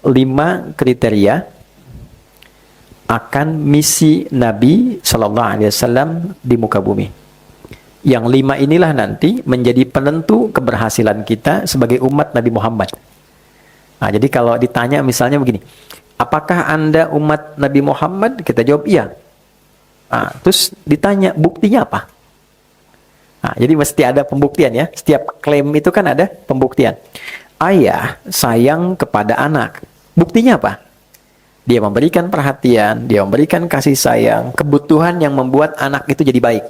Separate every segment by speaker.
Speaker 1: 5 kriteria akan misi Nabi Shallallahu Alaihi Wasallam di muka bumi. Yang 5 inilah nanti menjadi penentu keberhasilan kita sebagai umat Nabi Muhammad. Nah, jadi kalau ditanya misalnya begini, apakah Anda umat Nabi Muhammad? Kita jawab iya. Nah, terus ditanya buktinya apa? Nah, jadi mesti ada pembuktian ya. Setiap klaim itu kan ada pembuktian. Ayah sayang kepada anak. Buktinya apa? Dia memberikan perhatian, dia memberikan kasih sayang, kebutuhan yang membuat anak itu jadi baik.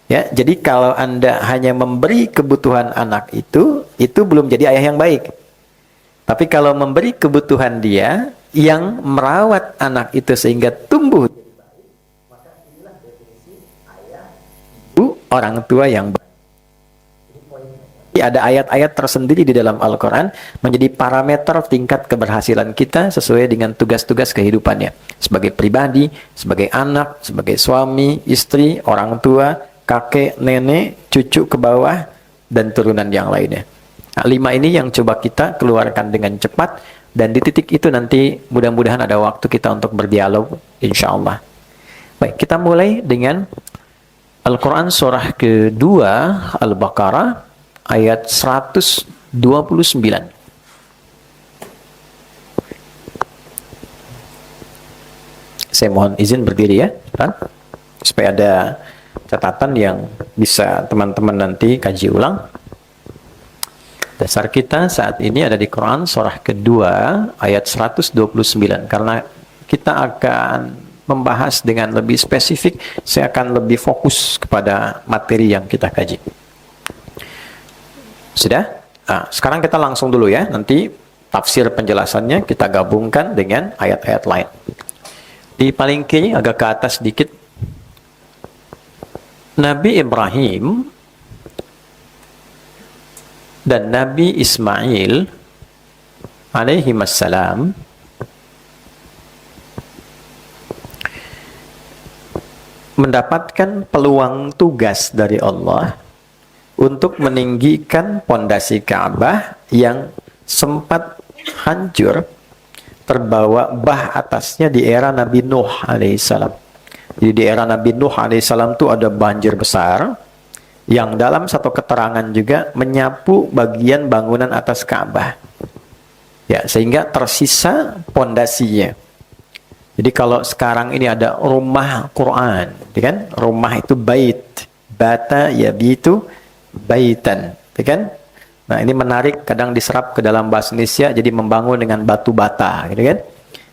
Speaker 1: Ya, jadi kalau Anda hanya memberi kebutuhan anak itu belum jadi ayah yang baik. Tapi kalau memberi kebutuhan dia, yang merawat anak itu sehingga tumbuh, maka inilah definisi ayah, ibu, orang tua yang baik. Ada ayat-ayat tersendiri di dalam Al-Quran menjadi parameter tingkat keberhasilan kita sesuai dengan tugas-tugas kehidupannya. Sebagai pribadi, sebagai anak, sebagai suami, istri, orang tua, kakek, nenek, cucu ke bawah, dan turunan yang lainnya. Nah, 5 ini yang coba kita keluarkan dengan cepat, dan di titik itu nanti mudah-mudahan ada waktu kita untuk berdialog, insya Allah. Baik, kita mulai dengan Al-Quran surah kedua, Al-Baqarah, ayat 129. Saya mohon izin berdiri ya, kan? Supaya ada catatan yang bisa teman-teman nanti kaji ulang. Dasar kita saat ini ada di Quran surah kedua ayat 129. Karena kita akan membahas dengan lebih spesifik, saya akan lebih fokus kepada materi yang kita kaji. Sudah? Nah, sekarang kita langsung dulu ya. Nanti tafsir penjelasannya kita gabungkan dengan ayat-ayat lain. Di paling kiri agak ke atas sedikit, Nabi Ibrahim dan Nabi Ismail alaihimassalam mendapatkan peluang tugas dari Allah untuk meninggikan pondasi Ka'bah yang sempat hancur, terbawa bah atasnya di era Nabi Nuh alaihissalam. Jadi di era Nabi Nuh alaihissalam itu ada banjir besar yang dalam satu keterangan juga menyapu bagian bangunan atas Ka'bah. Ya, sehingga tersisa pondasinya. Jadi kalau sekarang ini ada rumah Quran, kan? Rumah itu bait, bata yabitu baitan, kan? Nah, ini menarik, kadang diserap ke dalam bahasa Indonesia jadi membangun dengan batu bata, gitu kan?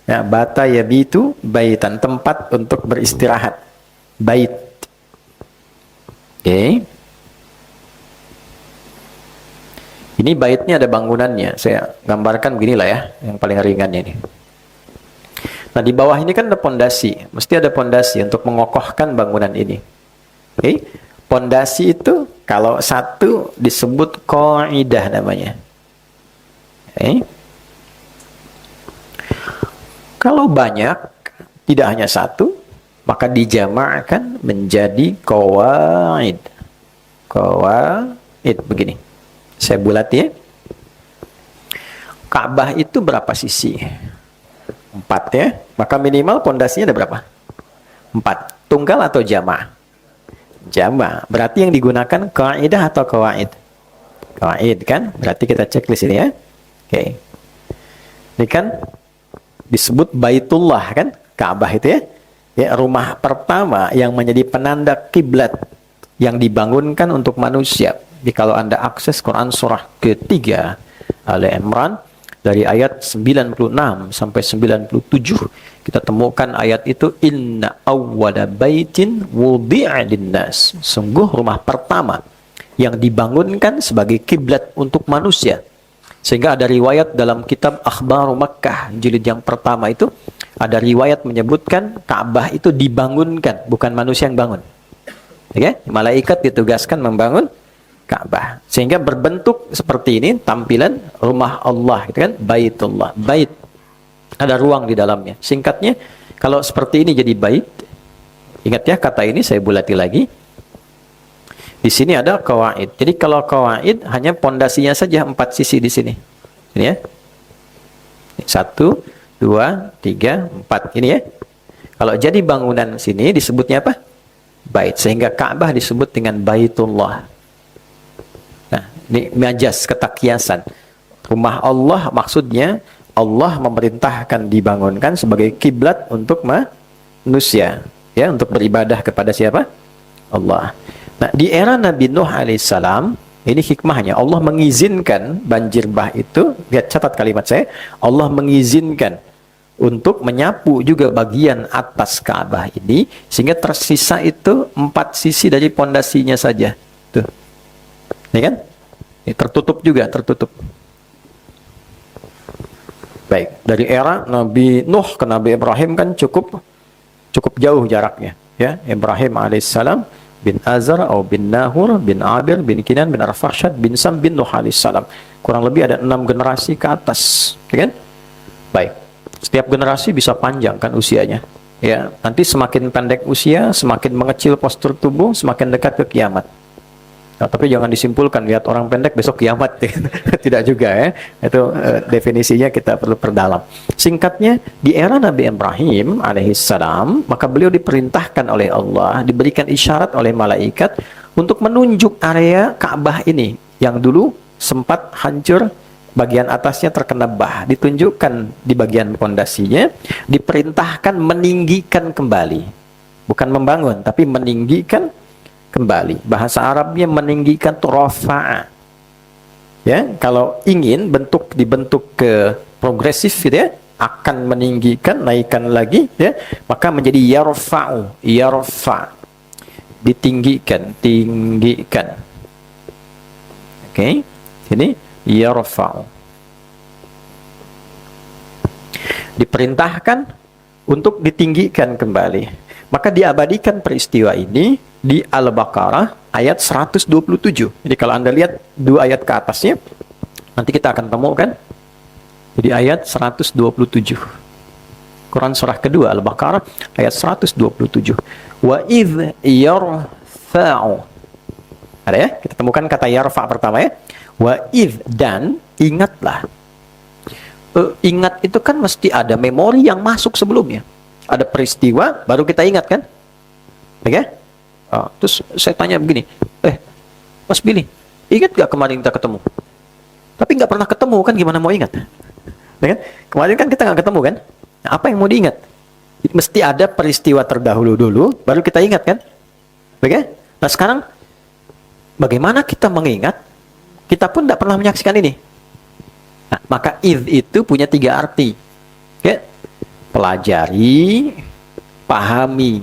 Speaker 1: Nah, bata yabitu baitan, tempat untuk beristirahat. Bait. Oke. Ini baitnya ada bangunannya. Saya gambarkan beginilah ya, yang paling ringannya ini. Nah, di bawah ini kan ada pondasi. Mesti ada pondasi untuk mengokohkan bangunan ini. Oke. Pondasi itu kalau satu disebut qaidah namanya. Oke. Kalau banyak, tidak hanya satu, maka dijama'kan menjadi qawaid. Qawaid begini. Saya bulat ya. Ka'bah itu berapa sisi? 4 ya. Maka minimal pondasinya ada berapa? 4. Tunggal atau jama'? Jama'. Berarti yang digunakan kaidah atau qawaid? Qawaid kan? Berarti kita cek di sini ya. Oke. Ini kan disebut Baitullah kan? Ka'bah itu ya. Ya, rumah pertama yang menjadi penanda kiblat yang dibangunkan untuk manusia. Jadi kalau Anda akses Quran surah ketiga Ali Imran dari ayat 96 sampai 97, kita temukan ayat itu, inna awwala baitin wudi'a linnas. Sungguh rumah pertama yang dibangunkan sebagai kiblat untuk manusia. Sehingga ada riwayat dalam kitab Akhbaru Makkah jilid yang pertama itu, ada riwayat menyebutkan Ka'bah itu dibangunkan, bukan manusia yang bangun. Okay? Malaikat ditugaskan membangun Ka'bah. Sehingga berbentuk seperti ini tampilan rumah Allah, gitu kan? Baitullah. Bait. Ada ruang di dalamnya. Singkatnya, kalau seperti ini jadi bait, ingat ya kata ini saya bulati lagi. Di sini ada qawaid. Jadi kalau qawaid hanya pondasinya saja 4 sisi di sini. Ini ya. 1, 2, 3, 4. Ini ya. Kalau jadi bangunan sini disebutnya apa? Bait. Sehingga Ka'bah disebut dengan Baitullah. Nah, ini majas, ketakiasan. Rumah Allah maksudnya Allah memerintahkan dibangunkan sebagai kiblat untuk manusia, ya, untuk beribadah kepada siapa? Allah. Nah, di era Nabi Nuh alaihissalam, ini hikmahnya, Allah mengizinkan banjir bah itu, lihat catat kalimat saya, Allah mengizinkan untuk menyapu juga bagian atas Ka'bah ini, sehingga tersisa itu 4 sisi dari pondasinya saja. Tuh. Ini kan? Ini tertutup juga, tertutup. Baik, dari era Nabi Nuh ke Nabi Ibrahim kan cukup jauh jaraknya, ya. Ibrahim alaihissalam bin Azar atau bin Nahur bin Abir bin Kinan bin Arfakhshad bin Sam bin Nuh alaihissalam. Kurang lebih ada 6 generasi ke atas, ya kan? Baik. Setiap generasi bisa panjang kan usianya. Ya, nanti semakin pendek usia, semakin mengecil postur tubuh, semakin dekat ke kiamat. Nah, tapi jangan disimpulkan lihat orang pendek besok kiamat. Tidak juga ya. Itu definisinya kita perlu perdalam. Singkatnya, di era Nabi Ibrahim alaihissalam, maka beliau diperintahkan oleh Allah, diberikan isyarat oleh malaikat untuk menunjuk area Ka'bah ini yang dulu sempat hancur, bagian atasnya terkena bah, ditunjukkan di bagian pondasinya, diperintahkan meninggikan kembali. Bukan membangun, tapi meninggikan kembali. Bahasa Arabnya meninggikan itu rafa'a. Ya, kalau ingin dibentuk ke progresif gitu ya, akan meninggikan, naikkan lagi ya, maka menjadi yarfa'u, yarfa'. Ditinggikan, tinggikan. Oke. Ini yarfa'u. Diperintahkan untuk ditinggikan kembali. Maka diabadikan peristiwa ini di Al-Baqarah ayat 127. Jadi kalau Anda lihat 2 ayat ke atasnya, nanti kita akan temukan. Jadi ayat 127. Quran surah kedua Al-Baqarah ayat 127. Wa idh yarfa'u. Ada ya? Kita temukan kata yarfa' pertama ya. Wa idh, dan ingatlah. Ingat itu kan mesti ada memori yang masuk sebelumnya. Ada peristiwa, baru kita ingat kan? Oke? Terus saya tanya begini, Mas Billy, ingat gak kemarin kita ketemu? Tapi nggak pernah ketemu kan, gimana mau ingat? Ya kan? Kemarin kan kita nggak ketemu kan? Nah, apa yang mau diingat? Mesti ada peristiwa terdahulu dulu, baru kita ingat kan? Oke? Nah sekarang, bagaimana kita mengingat? Kita pun tidak pernah menyaksikan ini. Nah, maka idh itu punya 3 arti. Ya? Pelajari, pahami,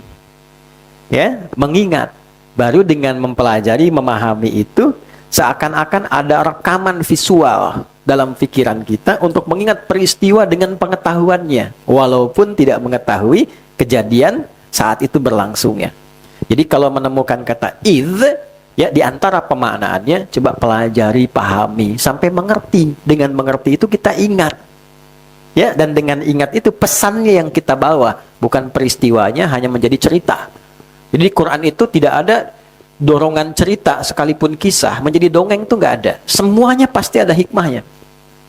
Speaker 1: ya, mengingat. Baru dengan mempelajari, memahami itu, seakan-akan ada rekaman visual dalam pikiran kita untuk mengingat peristiwa dengan pengetahuannya, walaupun tidak mengetahui kejadian saat itu berlangsungnya. Jadi kalau menemukan kata idh, ya, di antara pemaknaannya, coba pelajari, pahami, sampai mengerti. Dengan mengerti itu kita ingat. Ya, dan dengan ingat itu pesannya yang kita bawa, bukan peristiwanya hanya menjadi cerita. Jadi Quran itu tidak ada dorongan cerita sekalipun kisah menjadi dongeng, itu nggak ada. Semuanya pasti ada hikmahnya.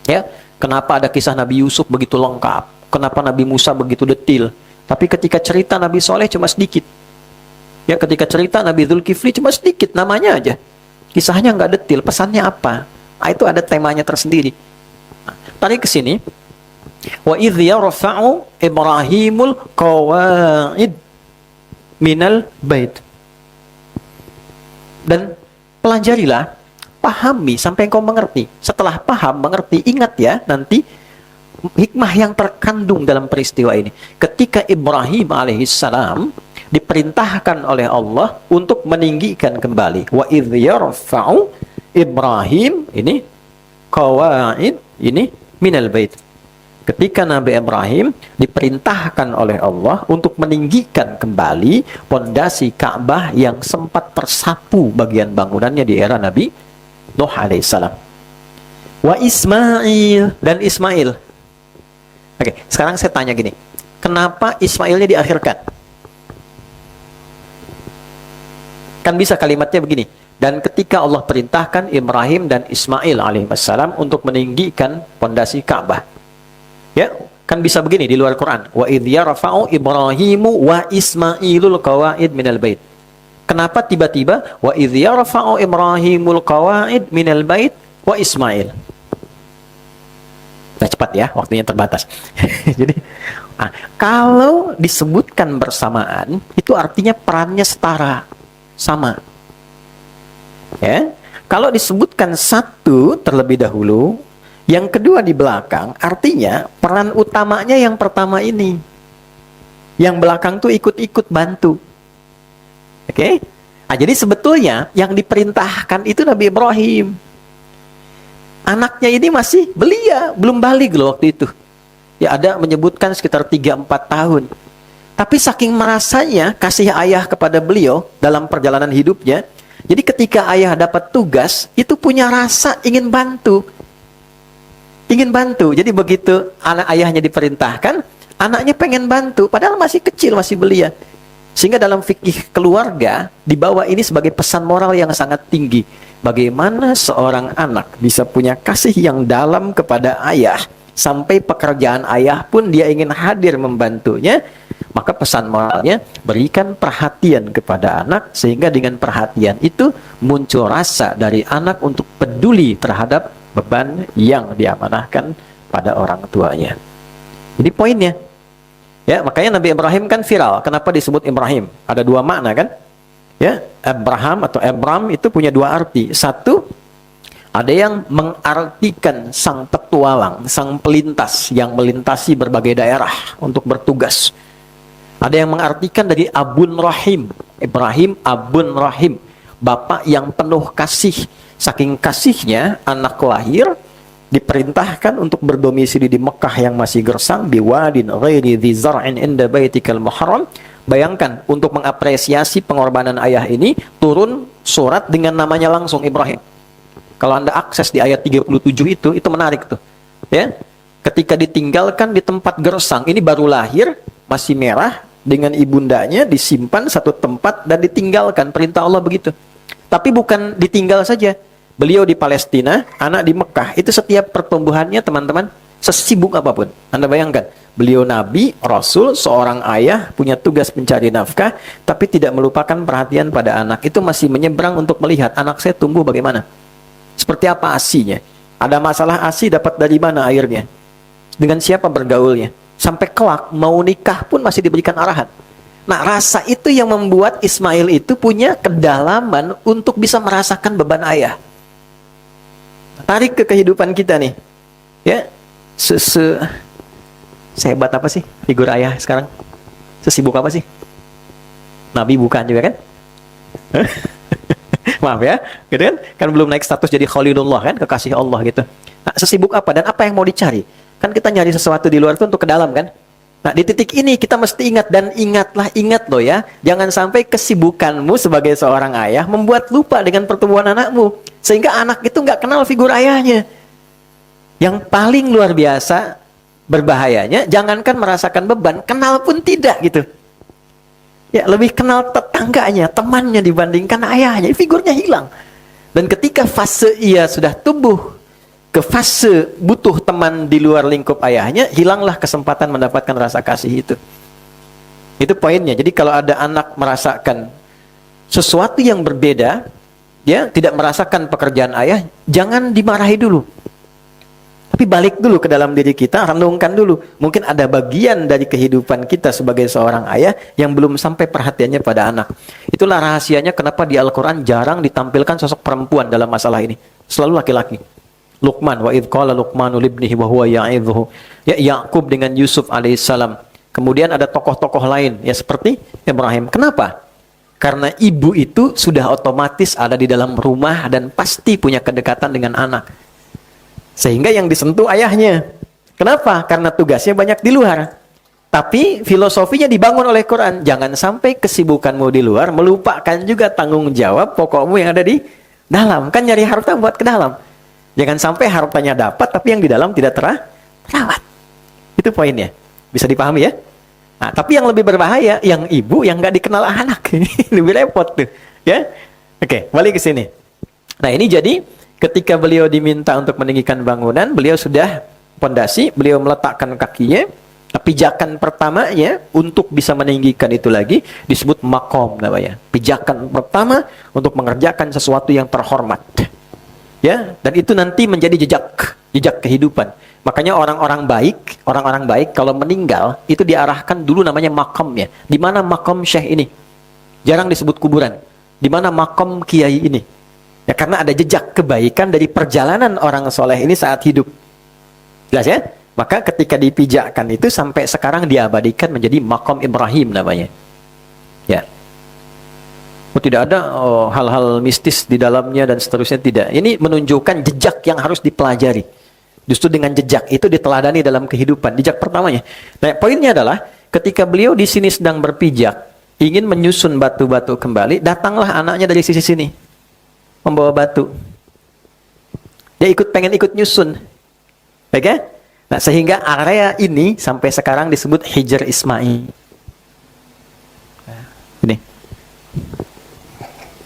Speaker 1: Ya, kenapa ada kisah Nabi Yusuf begitu lengkap? Kenapa Nabi Musa begitu detil? Tapi ketika cerita Nabi Soleh cuma sedikit. Ya, ketika cerita Nabi Dzulkifli cuma sedikit namanya aja. Kisahnya nggak detil, pesannya apa? Nah, itu ada temanya tersendiri. Nah, tarik ke sini. Wa idh yarfa'u Ibrahimul qawa'id minal bait. Dan pelajarilah, pahami sampai engkau mengerti. Setelah paham, mengerti, ingat ya nanti hikmah yang terkandung dalam peristiwa ini. Ketika Ibrahim alaihissalam diperintahkan oleh Allah untuk meninggikan kembali. Wa idh yarfa'u Ibrahim, ini qawa'id, ini minal bait. Ketika Nabi Ibrahim diperintahkan oleh Allah untuk meninggikan kembali pondasi Ka'bah yang sempat tersapu bagian bangunannya di era Nabi Nuh alaihissalam. Wa Ismail, dan Ismail. Oke, sekarang saya tanya gini, kenapa Ismailnya diakhirkan? Kan bisa kalimatnya begini, dan ketika Allah perintahkan Ibrahim dan Ismail alaihissalam untuk meninggikan pondasi Ka'bah. Ya, kan bisa begini di luar Quran. Wa idh yarfa'u Ibrahimu wa Ismailul qawaid minal bait. Kenapa tiba-tiba wa idh yarfa'u Ibrahimul qawaid minal bait wa Ismail? Nah, cepat ya, waktunya terbatas. Jadi, kalau disebutkan bersamaan, itu artinya perannya setara, sama. Ya, kalau disebutkan satu terlebih dahulu, yang kedua di belakang, artinya peran utamanya yang pertama ini. Yang belakang tuh ikut-ikut bantu. Oke? Nah, jadi sebetulnya yang diperintahkan itu Nabi Ibrahim. Anaknya ini masih belia, belum balik loh waktu itu. Ya, ada menyebutkan sekitar 3-4 tahun. Tapi saking merasanya kasih ayah kepada beliau dalam perjalanan hidupnya, jadi ketika ayah dapat tugas, itu punya rasa ingin bantu. Ingin bantu. Jadi begitu anak ayahnya diperintahkan, anaknya pengen bantu, padahal masih kecil, masih belia. Sehingga dalam fikih keluarga, dibawa ini sebagai pesan moral yang sangat tinggi. Bagaimana seorang anak bisa punya kasih yang dalam kepada ayah, sampai pekerjaan ayah pun dia ingin hadir membantunya. Maka pesan moralnya, berikan perhatian kepada anak, sehingga dengan perhatian itu muncul rasa dari anak untuk peduli terhadap beban yang diamanahkan pada orang tuanya. Jadi poinnya, ya, makanya Nabi Ibrahim kan viral. Kenapa disebut Ibrahim? Ada dua makna kan? Ya, Abraham atau Abram itu punya dua arti. Satu, ada yang mengartikan sang petualang, sang pelintas yang melintasi berbagai daerah untuk bertugas. Ada yang mengartikan dari Abun Rahim. Ibrahim Abun Rahim, bapak yang penuh kasih. Saking kasihnya, anak lahir diperintahkan untuk berdomisili di Mekah yang masih gersang, biwadin ghairi dzi zar'in inda baitikal muharram. Bayangkan, untuk mengapresiasi pengorbanan ayah ini, turun surat dengan namanya langsung, Ibrahim. Kalau Anda akses di ayat 37 itu menarik tuh. Ya, ketika ditinggalkan di tempat gersang, ini baru lahir, masih merah, dengan ibundanya disimpan satu tempat dan ditinggalkan. Perintah Allah begitu. Tapi bukan ditinggal saja. Beliau di Palestina, anak di Mekah. Itu setiap pertumbuhannya, teman-teman, sesibuk apapun. Anda bayangkan, beliau nabi, rasul, seorang ayah, punya tugas mencari nafkah, tapi tidak melupakan perhatian pada anak. Itu masih menyeberang untuk melihat anak saya tumbuh bagaimana. Seperti apa asinya. Ada masalah asi, dapat dari mana airnya. Dengan siapa bergaulnya. Sampai kelak mau nikah pun masih diberikan arahan. Nah, rasa itu yang membuat Ismail itu punya kedalaman untuk bisa merasakan beban ayah. Tarik ke kehidupan kita nih. Ya, sehebat apa sih figur ayah sekarang? Sesibuk apa sih? Nabi bukan juga kan? Maaf ya, gitu kan? Kan belum naik status jadi Khalilullah kan, kekasih Allah gitu. Nah, sesibuk apa dan apa yang mau dicari? Kan kita nyari sesuatu di luar itu untuk ke dalam kan? Nah, di titik ini kita mesti ingat, dan ingat loh ya, jangan sampai kesibukanmu sebagai seorang ayah membuat lupa dengan pertumbuhan anakmu, sehingga anak itu nggak kenal figur ayahnya. Yang paling luar biasa berbahayanya, jangankan merasakan beban, kenal pun tidak gitu. Ya, lebih kenal tetangganya, temannya dibandingkan ayahnya, figurnya hilang. Dan ketika fase ia sudah tumbuh ke fase butuh teman di luar lingkup ayahnya, hilanglah kesempatan mendapatkan rasa kasih itu. Itu poinnya. Jadi kalau ada anak merasakan sesuatu yang berbeda, dia tidak merasakan pekerjaan ayah, jangan dimarahi dulu. Tapi balik dulu ke dalam diri kita, renungkan dulu. Mungkin ada bagian dari kehidupan kita sebagai seorang ayah yang belum sampai perhatiannya pada anak. Itulah rahasianya kenapa di Al-Quran jarang ditampilkan sosok perempuan dalam masalah ini. Selalu laki-laki. Luqman, wa idh qala Luqmanu libnihi wa huwa ya'idhuhu. Ya, Yakub dengan Yusuf alaihissalam. Kemudian ada tokoh-tokoh lain, ya seperti Ibrahim. Kenapa? Karena ibu itu sudah otomatis ada di dalam rumah dan pasti punya kedekatan dengan anak. Sehingga yang disentuh ayahnya. Kenapa? Karena tugasnya banyak di luar. Tapi filosofinya dibangun oleh Quran. Jangan sampai kesibukanmu di luar melupakan juga tanggung jawab pokokmu yang ada di dalam. Kan nyari harta buat ke dalam. Jangan sampai hartanya dapat, tapi yang di dalam tidak terawat. Itu poinnya. Bisa dipahami ya? Nah, tapi yang lebih berbahaya, yang ibu yang nggak dikenal anak. Lebih repot tuh. Ya? Oke, balik ke sini. Nah, ini jadi ketika beliau diminta untuk meninggikan bangunan, beliau sudah pondasi, beliau meletakkan kakinya. Pijakan pertamanya untuk bisa meninggikan itu lagi disebut makom namanya. Pijakan pertama untuk mengerjakan sesuatu yang terhormat. Ya, dan itu nanti menjadi jejak kehidupan. Makanya orang-orang baik kalau meninggal itu diarahkan dulu namanya makamnya. Di mana makam syekh ini? Jarang disebut kuburan. Di mana makam kiai ini? Ya, karena ada jejak kebaikan dari perjalanan orang soleh ini saat hidup. Jelas ya? Maka ketika dipijakkan itu sampai sekarang diabadikan menjadi makam Ibrahim namanya. Ya. Tidak ada hal-hal mistis di dalamnya dan seterusnya, tidak. Ini menunjukkan jejak yang harus dipelajari. Justru dengan jejak itu diteladani dalam kehidupan. Jejak pertamanya. Nah, poinnya adalah ketika beliau di sini sedang berpijak, ingin menyusun batu-batu kembali, datanglah anaknya dari sisi sini, membawa batu. Dia pengen ikut nyusun. Baik ya? Nah, sehingga area ini sampai sekarang disebut Hijr Ismail. Ini.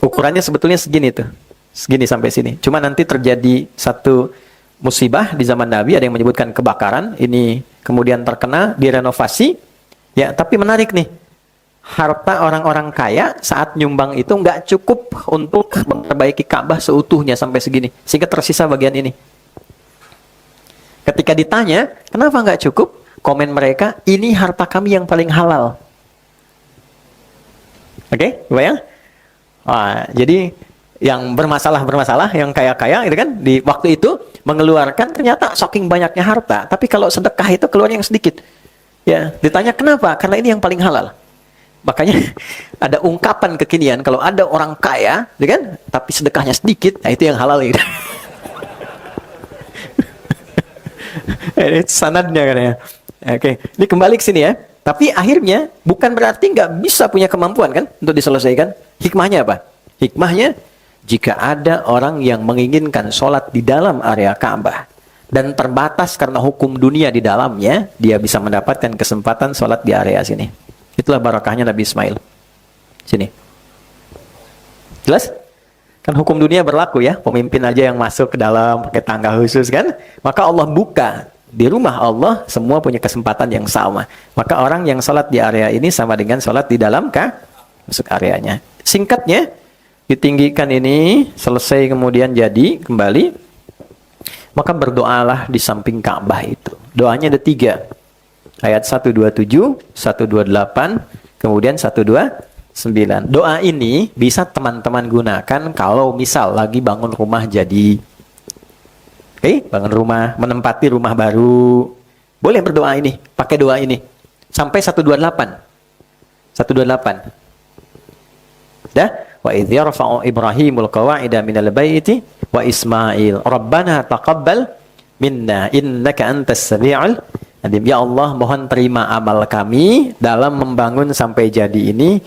Speaker 1: Ukurannya sebetulnya segini tuh. Segini sampai sini. Cuma nanti terjadi satu musibah di zaman Nabi, ada yang menyebutkan kebakaran. Ini kemudian terkena, direnovasi. Ya, tapi menarik nih. Harta orang-orang kaya saat nyumbang itu nggak cukup untuk memperbaiki Ka'bah seutuhnya sampai segini. Sehingga tersisa bagian ini. Ketika ditanya, kenapa nggak cukup? Komen mereka, ini harta kami yang paling halal. Oke, bayang? Wah, jadi yang bermasalah, yang kaya-kaya, gitu kan? Di waktu itu mengeluarkan ternyata saking banyaknya harta. Tapi kalau sedekah itu keluar yang sedikit. Ya, ditanya kenapa? Karena ini yang paling halal. Makanya ada ungkapan kekinian, kalau ada orang kaya, gitu kan? Tapi sedekahnya sedikit, nah itu yang halal. Gitu. Ini sanadnya kan ya. Oke, ini kembali ke sini ya. Tapi akhirnya bukan berarti nggak bisa punya kemampuan kan untuk diselesaikan. Hikmahnya apa? Hikmahnya jika ada orang yang menginginkan sholat di dalam area Ka'bah dan terbatas karena hukum dunia di dalamnya, dia bisa mendapatkan kesempatan sholat di area sini. Itulah barakahnya Nabi Ismail. Sini. Jelas? Kan hukum dunia berlaku ya, pemimpin aja yang masuk ke dalam pakai tangga khusus kan. Maka Allah buka. Di rumah Allah semua punya kesempatan yang sama. Maka orang yang sholat di area ini sama dengan sholat di dalam masuk areanya. Singkatnya, ditinggikan ini, selesai kemudian jadi kembali. Maka berdoalah di samping Ka'bah itu. Doanya ada 3. Ayat 127, 128, kemudian 129. Doa ini bisa teman-teman gunakan kalau misal lagi bangun rumah jadi. Bangun rumah, menempati rumah baru. Boleh berdoa ini, pakai doa ini. Sampai 128. 128. Dah? Wa idh yarfa'u Ibrahimul qawa'ida minal baiti wa Ismail. Rabbana taqabbal minna innaka antas sami'ul alim. Ya Allah, mohon terima amal kami dalam membangun sampai jadi ini.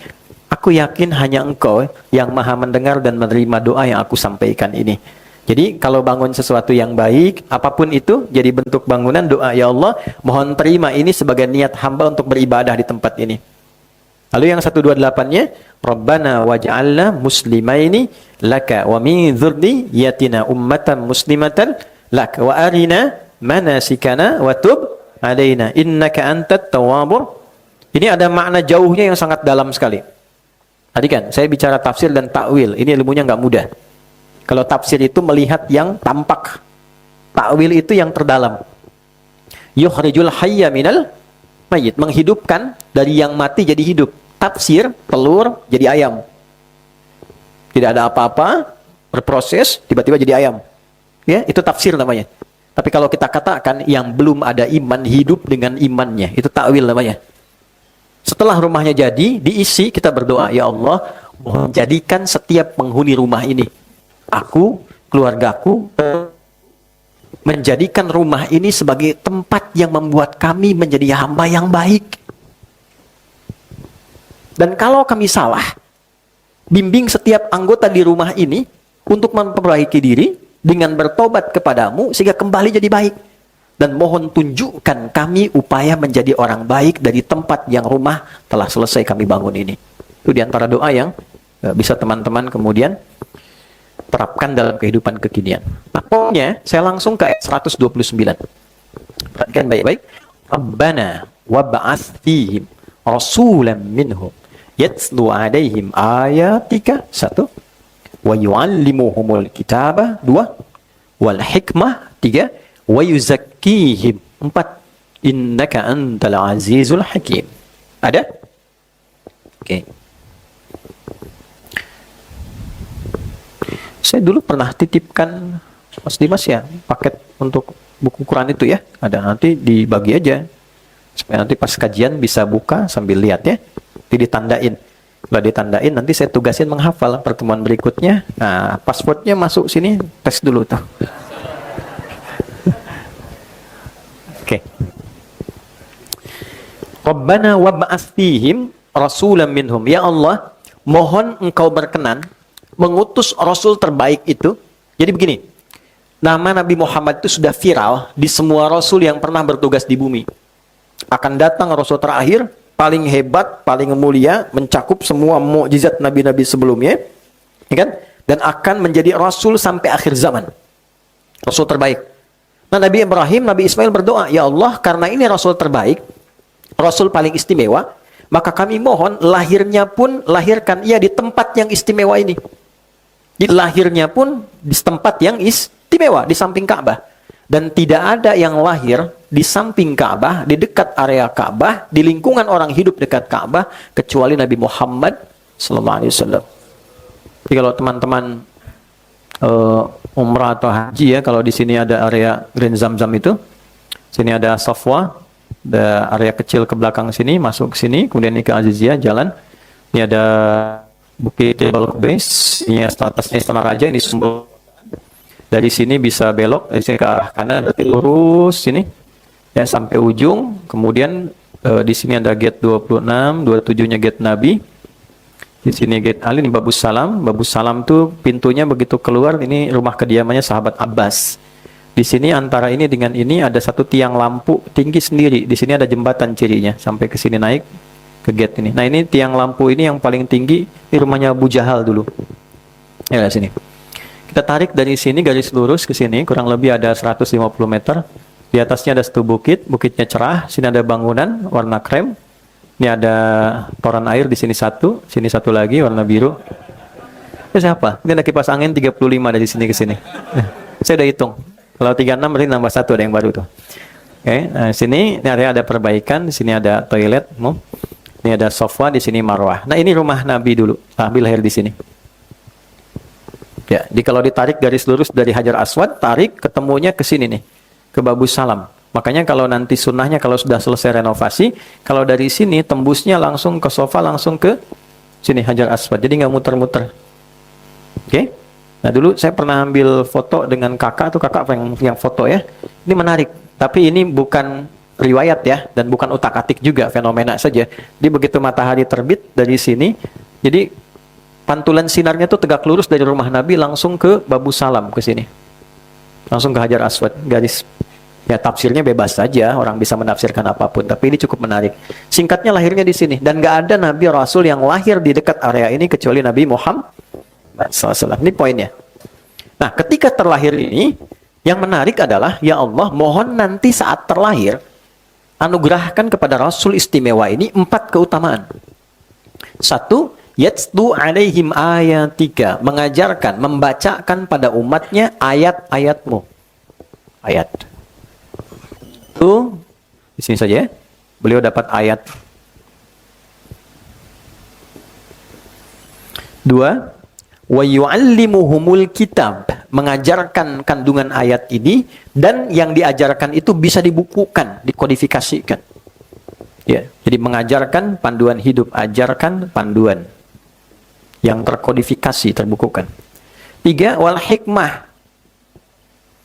Speaker 1: Aku yakin hanya Engkau yang maha mendengar dan menerima doa yang aku sampaikan ini. Jadi kalau bangun sesuatu yang baik, apapun itu jadi bentuk bangunan doa, ya Allah, mohon terima ini sebagai niat hamba untuk beribadah di tempat ini. Lalu yang 128-nya, Rabbana waj'alna muslimaini laka wa min dzurriyyatina ummatan muslimatan lak wa arina manasikana wa tub alaina innaka antat tawwabur. Ini ada makna jauhnya yang sangat dalam sekali. Tadi kan saya bicara tafsir dan takwil, ini ilmunya nggak mudah. Kalau tafsir itu melihat yang tampak, takwil itu yang terdalam. Yukhrijul hayya minal mayyit, menghidupkan dari yang mati jadi hidup. Tafsir, telur jadi ayam. Tidak ada apa-apa, berproses, tiba-tiba jadi ayam. Ya, itu tafsir namanya. Tapi kalau kita katakan yang belum ada iman hidup dengan imannya, itu takwil namanya. Setelah rumahnya jadi, diisi, kita berdoa, ya Allah, mohon jadikan setiap penghuni rumah ini, aku, keluargaku, menjadikan rumah ini sebagai tempat yang membuat kami menjadi hamba yang baik. Dan kalau kami salah, bimbing setiap anggota di rumah ini untuk memperbaiki diri dengan bertobat kepadamu sehingga kembali jadi baik. Dan mohon tunjukkan kami upaya menjadi orang baik dari tempat yang rumah telah selesai kami bangun ini. Itu diantara doa yang bisa teman-teman kemudian terapkan dalam kehidupan kekinian. Nah, pokoknya saya langsung ke ayat 129. Perhatikan baik-baik. Rabbana wab'ats fihim rasulan minhum yatlu 'alaihim ayatika, satu, wa yu'allimuhumul kitaba, dua, wal hikmah, tiga, wa yuzakkihim, empat, innaka antal azizul hakim. Ada? Oke. Saya dulu pernah titipkan Mas Dimas ya, paket untuk buku Quran itu ya. Ada, nanti dibagi aja. Supaya nanti pas kajian bisa buka sambil lihat ya. Nanti ditandain. Kalau ditandain nanti saya tugasin menghafal pertemuan berikutnya. Nah, passwordnya masuk sini, tes dulu tuh. Oke. Rabbana wab'ats fihim rasulan minhum. Ya Allah, mohon engkau berkenan mengutus rasul terbaik itu. Jadi begini, nama Nabi Muhammad itu sudah viral di semua rasul yang pernah bertugas di bumi. Akan datang rasul terakhir, paling hebat, paling mulia, mencakup semua mukjizat nabi-nabi sebelumnya, ya kan? Dan akan menjadi rasul sampai akhir zaman. Rasul terbaik. Nah, Nabi Ibrahim, Nabi Ismail berdoa, ya Allah, karena ini rasul terbaik, rasul paling istimewa, maka kami mohon lahirkan ia di tempat yang istimewa ini. Di lahirnya pun di tempat yang istimewa, di samping Ka'bah. Dan tidak ada yang lahir di samping Ka'bah, di dekat area Ka'bah, di lingkungan orang hidup dekat Ka'bah, kecuali Nabi Muhammad SAW. Jadi kalau teman-teman umrah atau haji ya, kalau di sini ada area Green Zamzam itu, sini ada Safwa, ada area kecil ke belakang sini, masuk ke sini, kemudian ini ke Aziziyah, jalan. Ini ada Bukit Jabal Qubais, ini atasnya Istana Raja, ini sumber. Dari sini bisa belok, dari sini ke arah kanan, berarti lurus sini, ya sampai ujung. Kemudian di sini ada gate 26, 27-nya gate Nabi. Di sini gate Ali, ini Babus Salam. Babus Salam tuh pintunya begitu keluar, ini rumah kediamannya sahabat Abbas. Di sini antara ini dengan ini ada satu tiang lampu tinggi sendiri. Di sini ada jembatan cirinya sampai ke sini naik ke gate ini. Nah, ini tiang lampu ini yang paling tinggi, ini rumahnya Abu Jahal dulu. Ya, sini. Kita tarik dari sini garis lurus ke sini, kurang lebih ada 150 meter. Di atasnya ada satu bukit, bukitnya cerah. Sini ada bangunan warna krem. Ini ada toran air di sini satu lagi warna biru. Ini siapa? Ini ada kipas angin 35 dari sini ke sini. Saya udah hitung. Kalau 36 berarti nambah satu, ada yang baru tuh. Oke, nah sini ini area ada perbaikan, di sini ada toilet, ini ada sofa, di sini marwah. Nah, ini rumah Nabi dulu. Nabi lahir di sini. Ya, jadi kalau ditarik garis lurus dari Hajar Aswad, tarik ketemunya ke sini nih, ke Babus Salam. Makanya kalau nanti sunnahnya kalau sudah selesai renovasi, kalau dari sini tembusnya langsung ke sofa, langsung ke sini Hajar Aswad. Jadi nggak muter-muter. Oke? Nah, dulu saya pernah ambil foto dengan kakak, tuh kakak yang foto ya. Ini menarik. Tapi ini bukan riwayat ya, dan bukan utak-atik juga, fenomena saja. Jadi begitu matahari terbit dari sini, jadi pantulan sinarnya tuh tegak lurus dari rumah Nabi langsung ke Babus Salam ke sini. Langsung ke Hajar Aswad, garis. Ya, tafsirnya bebas saja, orang bisa menafsirkan apapun, tapi ini cukup menarik. Singkatnya lahirnya di sini, dan nggak ada Nabi Rasul yang lahir di dekat area ini kecuali Nabi Muhammad SAW. Ini poinnya. Nah, ketika terlahir ini, yang menarik adalah, ya Allah, mohon nanti saat terlahir, anugerahkan kepada Rasul istimewa ini 4 keutamaan. 1, yatlu 'alaihim ayatika, mengajarkan, membacakan pada umatnya ayat-ayatmu. Ayat. Itu di sini saja ya. Beliau dapat ayat. 2, wa yu'allimuhumul kitab, mengajarkan kandungan ayat ini, dan yang diajarkan itu bisa dibukukan, dikodifikasikan. Ya, jadi mengajarkan panduan hidup, ajarkan panduan yang terkodifikasi, terbukukan. 3, wal hikmah,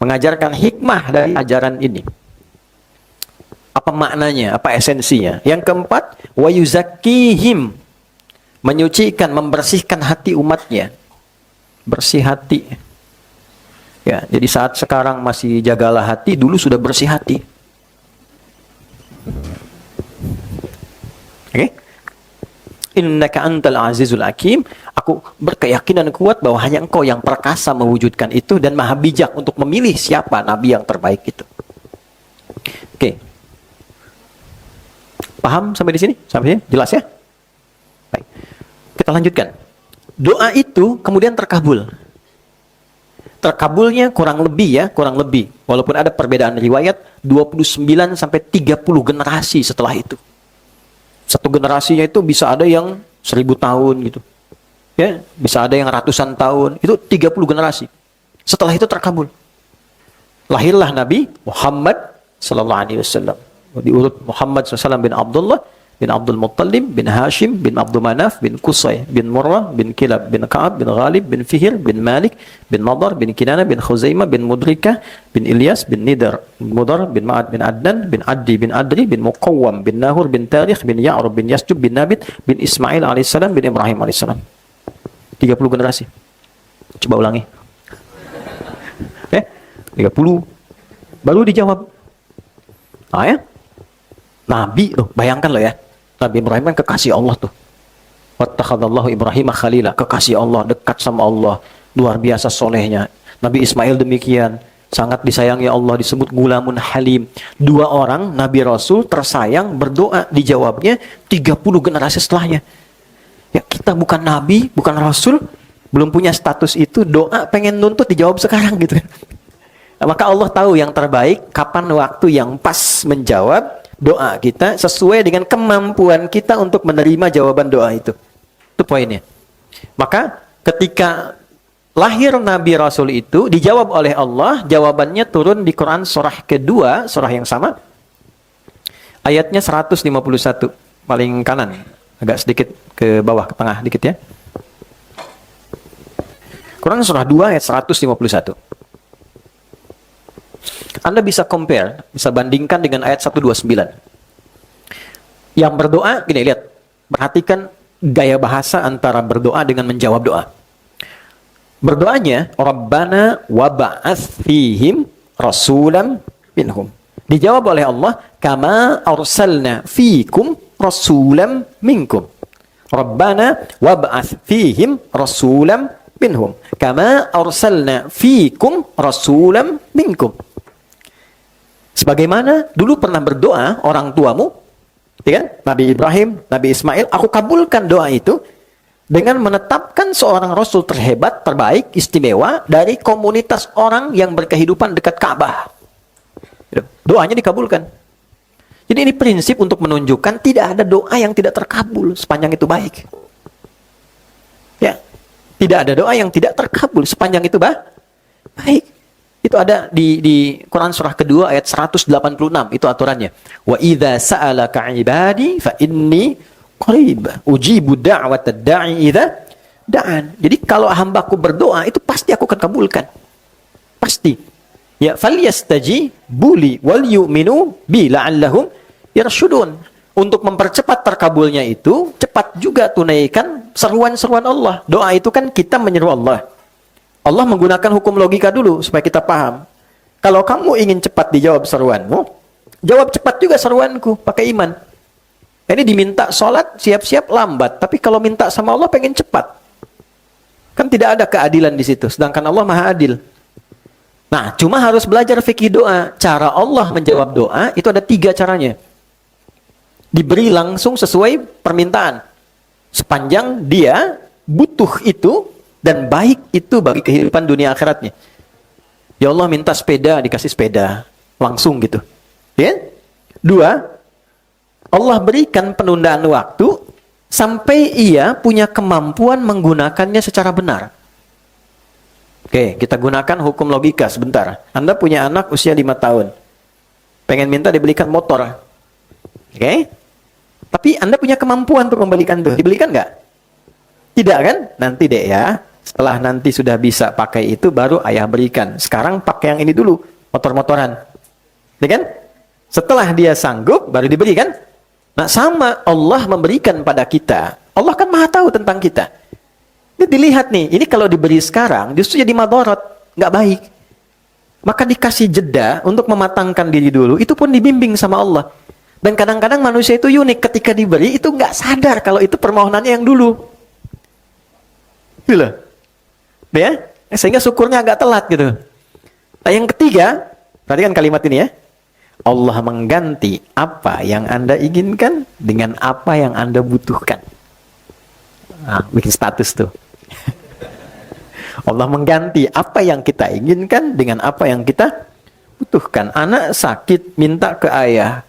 Speaker 1: mengajarkan hikmah dari ajaran ini. Apa maknanya, apa esensinya. Yang keempat, wa yuzakkihim, menyucikan, membersihkan hati umatnya. Bersih hati. Ya, jadi saat sekarang masih jagalah hati, dulu sudah bersih hati. Oke? Innaka antal azizul hakim. Aku berkeyakinan kuat bahwa hanya engkau yang perkasa mewujudkan itu dan maha bijak untuk memilih siapa nabi yang terbaik itu. paham sampai di sini? Sampai sini? Jelas ya? Baik. Kita lanjutkan. Doa itu kemudian terkabul. Terkabulnya kurang lebih. Walaupun ada perbedaan riwayat, 29 sampai 30 generasi setelah itu. Satu generasinya itu bisa ada yang 1000 tahun gitu. Ya, bisa ada yang ratusan tahun. Itu 30 generasi. Setelah itu terkabul. Lahirlah Nabi Muhammad sallallahu alaihi wasallam. Diurut Muhammad SAW bin Abdullah bin Abdul Muttalib bin Hashim bin Abdul Manaf bin Qusay bin Murrah bin Kilab bin Ka'ab bin Ghalib bin Fihr bin Malik bin Nadar bin Kinana bin Khuzaimah bin Mudrikah bin Ilyas bin Nidar bin Mudar bin Ma'ad bin Adnan bin Addi bin Adri bin Muqawwam bin Nahur bin Tarikh bin Ya'rub bin Yasjub bin Nabit bin Ismail alaihissalam bin Ibrahim alaihissalam. 30 generasi. Coba ulangi. 30. Baru dijawab. Ya. Nabi loh, bayangkan loh ya. Nabi Ibrahim kan kekasih Allah tuh. Wattakhadallahu Ibrahim khalila, kekasih Allah, dekat sama Allah, luar biasa solehnya. Nabi Ismail demikian, sangat disayangi Allah, disebut gulamun halim. Dua orang Nabi Rasul tersayang berdoa, dijawabnya 30 generasi setelahnya. Ya, kita bukan Nabi, bukan Rasul, belum punya status itu, doa pengen nuntut dijawab sekarang gitu. Nah, maka Allah tahu yang terbaik, kapan waktu yang pas menjawab doa kita sesuai dengan kemampuan kita untuk menerima jawaban doa itu. Itu poinnya. Maka ketika lahir Nabi Rasul itu dijawab oleh Allah, jawabannya turun di Quran surah kedua, surah yang sama. Ayatnya 151, paling kanan, agak sedikit ke bawah, ke tengah dikit ya. Quran surah 2 ayat 151. Anda bisa compare, bisa bandingkan dengan ayat 129. Yang berdoa, gini lihat, perhatikan gaya bahasa antara berdoa dengan menjawab doa. Berdoanya, Rabbana waba'ath fihim rasulam minhum. Dijawab oleh Allah, kama arsalna fikum rasulam minkum. Rabbana wab'ath fihim rasulam minhum. Kama arsalna fikum rasulam minkum. Sebagaimana dulu pernah berdoa orang tuamu, ya kan? Nabi Ibrahim, Nabi Ismail, aku kabulkan doa itu dengan menetapkan seorang Rasul terhebat, terbaik, istimewa dari komunitas orang yang berkehidupan dekat Ka'bah. Doanya dikabulkan. Jadi ini prinsip untuk menunjukkan tidak ada doa yang tidak terkabul sepanjang itu baik. Ya, tidak ada doa yang tidak terkabul sepanjang itu baik. Itu ada di Quran surah kedua ayat 186, itu aturannya. Wa idza sa'alaka 'ibadi fa inni qarib ujibu da'watad da'i idza da'an. Jadi kalau hambaku berdoa itu pasti aku akan kabulkan. Pasti. Ya falyastajibu li wal yu'minu bi la'allahum yarshudun. Untuk mempercepat terkabulnya itu, cepat juga tunaikan seruan-seruan Allah. Doa itu kan kita menyeru Allah. Allah menggunakan hukum logika dulu supaya kita paham. Kalau kamu ingin cepat dijawab seruanmu, jawab cepat juga seruanku pakai iman. Ini diminta sholat, siap-siap lambat. Tapi kalau minta sama Allah pengen cepat. Kan tidak ada keadilan di situ. Sedangkan Allah maha adil. Nah, cuma harus belajar fikih doa. Cara Allah menjawab doa, itu ada 3 caranya. Diberi langsung sesuai permintaan. Sepanjang dia butuh itu, dan baik itu bagi kehidupan dunia akhiratnya. Ya Allah minta sepeda, dikasih sepeda. Langsung gitu. Ya? 2, Allah berikan penundaan waktu sampai ia punya kemampuan menggunakannya secara benar. Oke, kita gunakan hukum logika sebentar. Anda punya anak usia 5 tahun. Pengen minta dibelikan motor. Oke? Tapi Anda punya kemampuan untuk membelikan itu. Dibelikan nggak? Tidak kan? Nanti deh ya. Setelah nanti sudah bisa pakai itu, baru ayah berikan. Sekarang pakai yang ini dulu, motor-motoran. Ya kan? Setelah dia sanggup, baru diberi kan? Nah, sama Allah memberikan pada kita. Allah kan maha tahu tentang kita. Ini dilihat nih, ini kalau diberi sekarang, justru jadi madarat, nggak baik. Maka dikasih jeda untuk mematangkan diri dulu, itu pun dibimbing sama Allah. Dan kadang-kadang manusia itu unik, ketika diberi, itu nggak sadar kalau itu permohonannya yang dulu. Gitu. Ya, sehingga syukurnya agak telat gitu. Nah, yang ketiga, perhatikan kalimat ini ya. Allah mengganti apa yang Anda inginkan dengan apa yang Anda butuhkan. Nah, bikin status tuh. Allah mengganti apa yang kita inginkan dengan apa yang kita butuhkan. Anak sakit, minta ke ayah.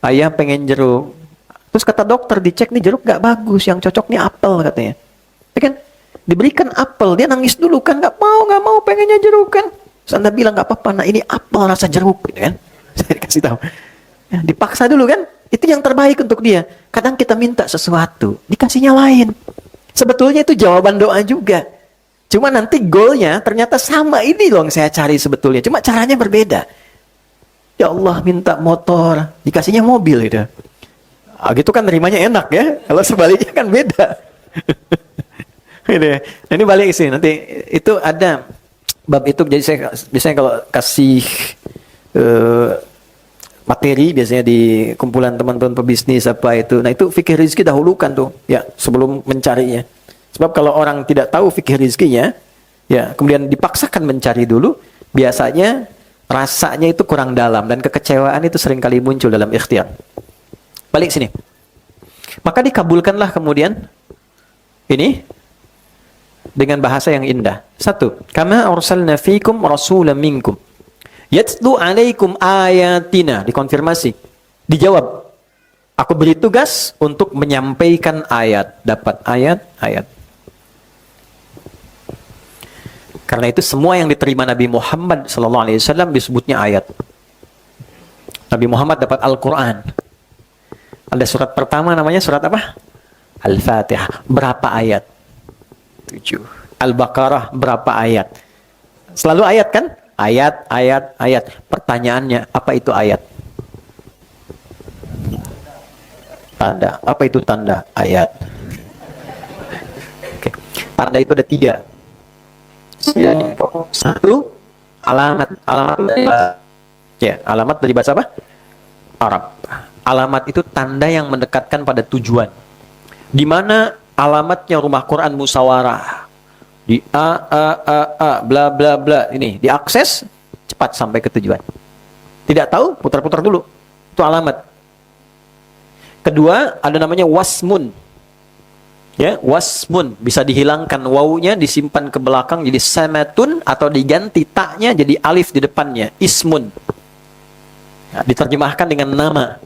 Speaker 1: Ayah pengen jeruk. Terus kata dokter, dicek nih jeruk gak bagus, yang cocok nih apel katanya. Ya kan? Diberikan apel, dia nangis dulu kan, gak mau, pengennya jeruk kan. Terus Anda bilang gak apa-apa, nah ini apel rasa jeruk gitu kan. Saya dikasih tahu. Ya, dipaksa dulu kan, itu yang terbaik untuk dia. Kadang kita minta sesuatu, dikasihnya lain. Sebetulnya itu jawaban doa juga. Cuma nanti goalnya ternyata sama, ini loh yang saya cari sebetulnya. Cuma caranya berbeda. Ya Allah minta motor, dikasihnya mobil gitu. Ah, gitu kan nerimanya enak ya. Kalau sebaliknya kan beda. Nah, ini balik sih. Nanti itu ada bab itu. Jadi saya biasanya kalau kasih materi biasanya di kumpulan teman-teman pebisnis apa itu. Nah itu fikih rezeki dahulukan tuh ya sebelum mencarinya. Sebab kalau orang tidak tahu fikih rezekinya, ya kemudian dipaksakan mencari dulu, biasanya rasanya itu kurang dalam dan kekecewaan itu seringkali muncul dalam ikhtiar. Balik sini. Maka dikabulkanlah kemudian ini dengan bahasa yang indah. Satu, kama arsalna fikum rasulan minkum yatlu alaikum ayatina. Dikonfirmasi, dijawab, aku beri tugas untuk menyampaikan ayat. Dapat ayat. Karena itu semua yang diterima Nabi Muhammad SAW disebutnya ayat. Nabi Muhammad dapat Al-Quran. Ada surat pertama namanya surat apa? Al-Fatihah. Berapa ayat? 7. Al-Baqarah berapa ayat? Selalu ayat kan? Ayat. Pertanyaannya, apa itu ayat? Tanda. Apa itu tanda? Ayat. Oke. Tanda itu ada 3. Satu, alamat. Alamat dari bahasa apa? Arab. Alamat itu tanda yang mendekatkan pada tujuan. Di mana alamatnya rumah Quran Musawarah. Di bla bla bla ini diakses cepat sampai ke tujuan. Tidak tahu, putar-putar dulu. Itu alamat. Kedua, ada namanya wasmun. Ya, wasmun bisa dihilangkan wawunya, disimpan ke belakang jadi samatun atau diganti taknya jadi alif di depannya, ismun. Nah, diterjemahkan dengan nama.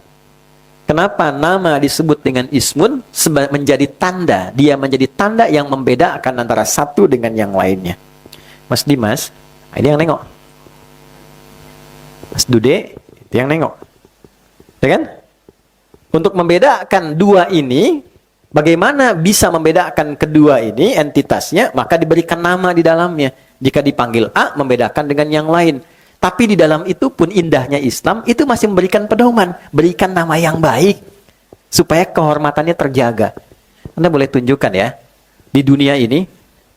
Speaker 1: Kenapa nama disebut dengan ismun? Menjadi tanda. Dia menjadi tanda yang membedakan antara satu dengan yang lainnya. Mas Dimas, ini yang nengok. Mas Dude, itu yang nengok. Ya kan? Untuk membedakan dua ini, bagaimana bisa membedakan kedua ini entitasnya? Maka diberikan nama di dalamnya. Jika dipanggil A, membedakan dengan yang lain. Tapi di dalam itu pun indahnya Islam, itu masih memberikan pedoman. Berikan nama yang baik, supaya kehormatannya terjaga. Anda boleh tunjukkan ya, di dunia ini,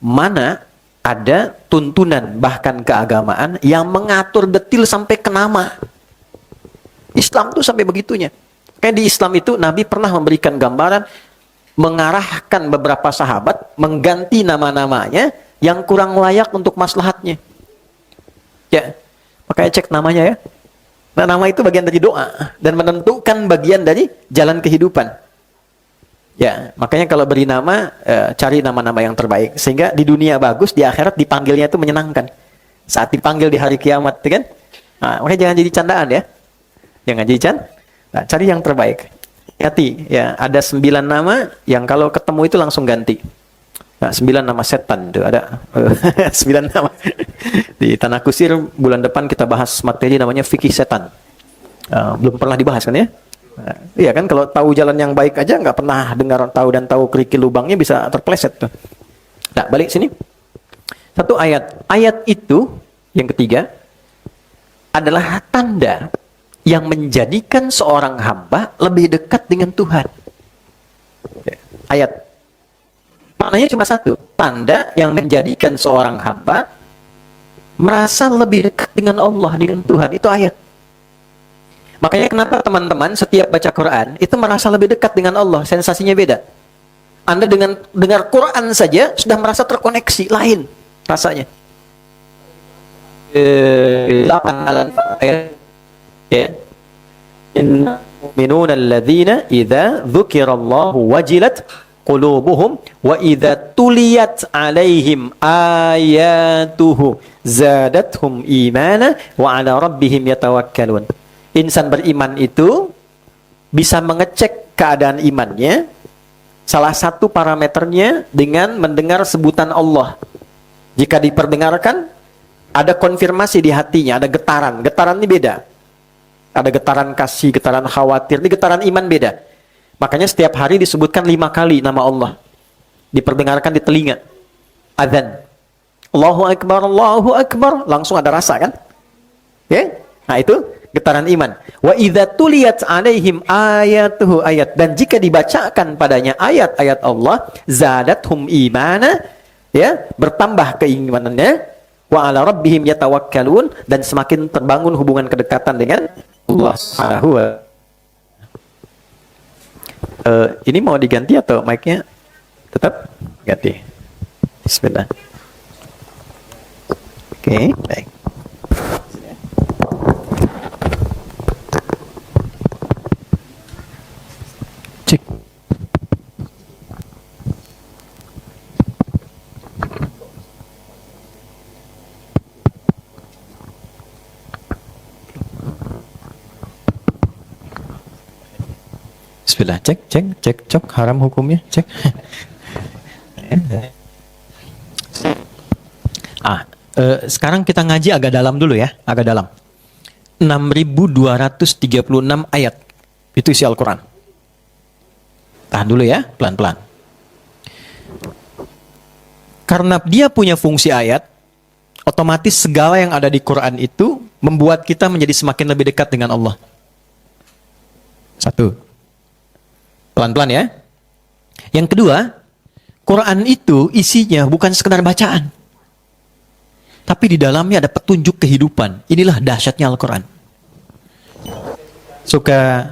Speaker 1: mana ada tuntunan, bahkan keagamaan, yang mengatur detil sampai ke nama. Islam tuh sampai begitunya. Kayak di Islam itu, Nabi pernah memberikan gambaran, mengarahkan beberapa sahabat, mengganti nama-namanya, yang kurang layak untuk maslahatnya. Ya, makanya cek namanya ya. Nah, nama itu bagian dari doa dan menentukan bagian dari jalan kehidupan. Ya, makanya kalau beri nama, cari nama-nama yang terbaik sehingga di dunia bagus, di akhirat dipanggilnya itu menyenangkan. Saat dipanggil di hari kiamat, kan? Nah, makanya jangan jadi candaan ya. Jangan jadi nah, cari yang terbaik. Hati, ya ada 9 nama yang kalau ketemu itu langsung ganti. Nah, 9 nama setan tuh ada 9 nama. Di Tanah Kusir bulan depan kita bahas materi namanya fikih setan. Belum pernah dibahas kan ya? Iya kan, kalau tahu jalan yang baik aja nggak pernah dengar tahu kerikil lubangnya bisa terpleset tuh. Nah, balik sini. Satu ayat. Ayat itu yang ketiga adalah tanda yang menjadikan seorang hamba lebih dekat dengan Tuhan. Ayat. Maknanya cuma satu. Tanda yang menjadikan seorang hamba merasa lebih dekat dengan Allah, dengan Tuhan. Itu ayat. Makanya kenapa teman-teman setiap baca Quran itu merasa lebih dekat dengan Allah. Sensasinya beda. Anda dengan dengar Quran saja sudah merasa terkoneksi. Lain rasanya. Ya. Minuna alladzina idza dzukirallahu wajilat qulubuhum wa idza tuliyat alaihim ayatuhu zadathum imana wa ala rabbihim yatawakkalun. Insan beriman itu bisa mengecek keadaan imannya. Salah satu parameternya dengan mendengar sebutan Allah. Jika diperdengarkan, ada konfirmasi di hatinya, ada getaran. Getaran ini beda. Ada getaran kasih, getaran khawatir, ini getaran iman beda. Makanya setiap hari disebutkan 5 kali nama Allah. Diperdengarkan di telinga. Adzan. Allahu Akbar, langsung ada rasa kan? Ya? Nah itu getaran iman. Wa idza tuliyat alaihim ayatuhu ayat. Dan jika dibacakan padanya ayat-ayat Allah, zadathum imana, ya, bertambah keimanannya, wa ala rabbihim yatawakkalun, dan semakin terbangun hubungan kedekatan dengan Allah Subhanahu wa ini mau diganti atau mic-nya tetap ganti? Bismillah. Oke, baik. Cek. Bismillah, cek, haram hukumnya, cek. Sekarang kita ngaji agak dalam dulu ya, agak dalam. 6.236 ayat, itu isi Al-Quran. Tahan dulu ya, pelan-pelan. Karena dia punya fungsi ayat, otomatis segala yang ada di Quran itu membuat kita menjadi semakin lebih dekat dengan Allah. Satu. Pelan-pelan ya. Yang kedua, Quran itu isinya bukan sekedar bacaan. Tapi di dalamnya ada petunjuk kehidupan. Inilah dahsyatnya Al-Quran. Suka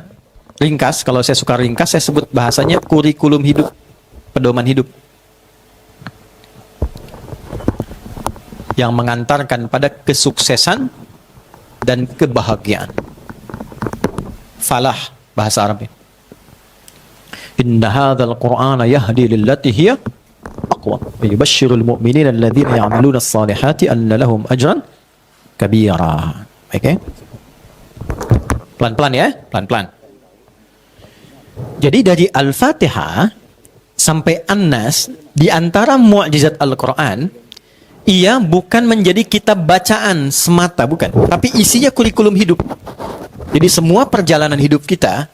Speaker 1: ringkas, kalau saya suka ringkas, saya sebut bahasanya kurikulum hidup, pedoman hidup. Yang mengantarkan pada kesuksesan dan kebahagiaan. Falah, bahasa Arabnya. Inna hadzal Qur'ana yahdi lillati hiya aqwam wa yubashshirul mu'minina alladhina ya'maluna as-salihati anna lahum ajran kabira. Oke. Pelan-pelan ya, pelan-pelan. Jadi dari Al-Fatihah sampai An-Nas, di antara mukjizat Al-Qur'an, ia bukan menjadi kitab bacaan semata, bukan, tapi isinya kurikulum hidup. Jadi semua perjalanan hidup kita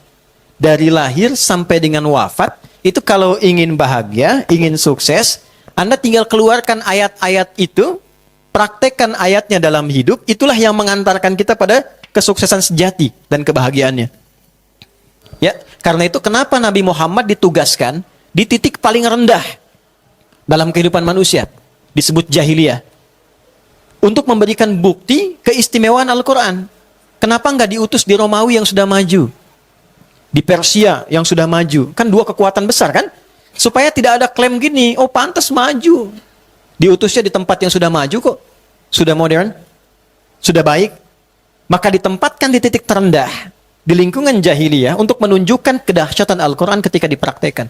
Speaker 1: dari lahir sampai dengan wafat, itu kalau ingin bahagia, ingin sukses, Anda tinggal keluarkan ayat-ayat itu, praktekkan ayatnya dalam hidup, itulah yang mengantarkan kita pada kesuksesan sejati dan kebahagiaannya. Ya, karena itu kenapa Nabi Muhammad ditugaskan di titik paling rendah dalam kehidupan manusia, disebut jahiliyah, untuk memberikan bukti keistimewaan Al-Quran. Kenapa nggak diutus di Romawi yang sudah maju? Di Persia yang sudah maju, kan dua kekuatan besar kan, supaya tidak ada klaim gini, oh pantas maju, diutusnya di tempat yang sudah maju kok, sudah modern, sudah baik, maka ditempatkan di titik terendah, di lingkungan jahiliyah untuk menunjukkan kedahsyatan Al-Quran ketika dipraktekkan.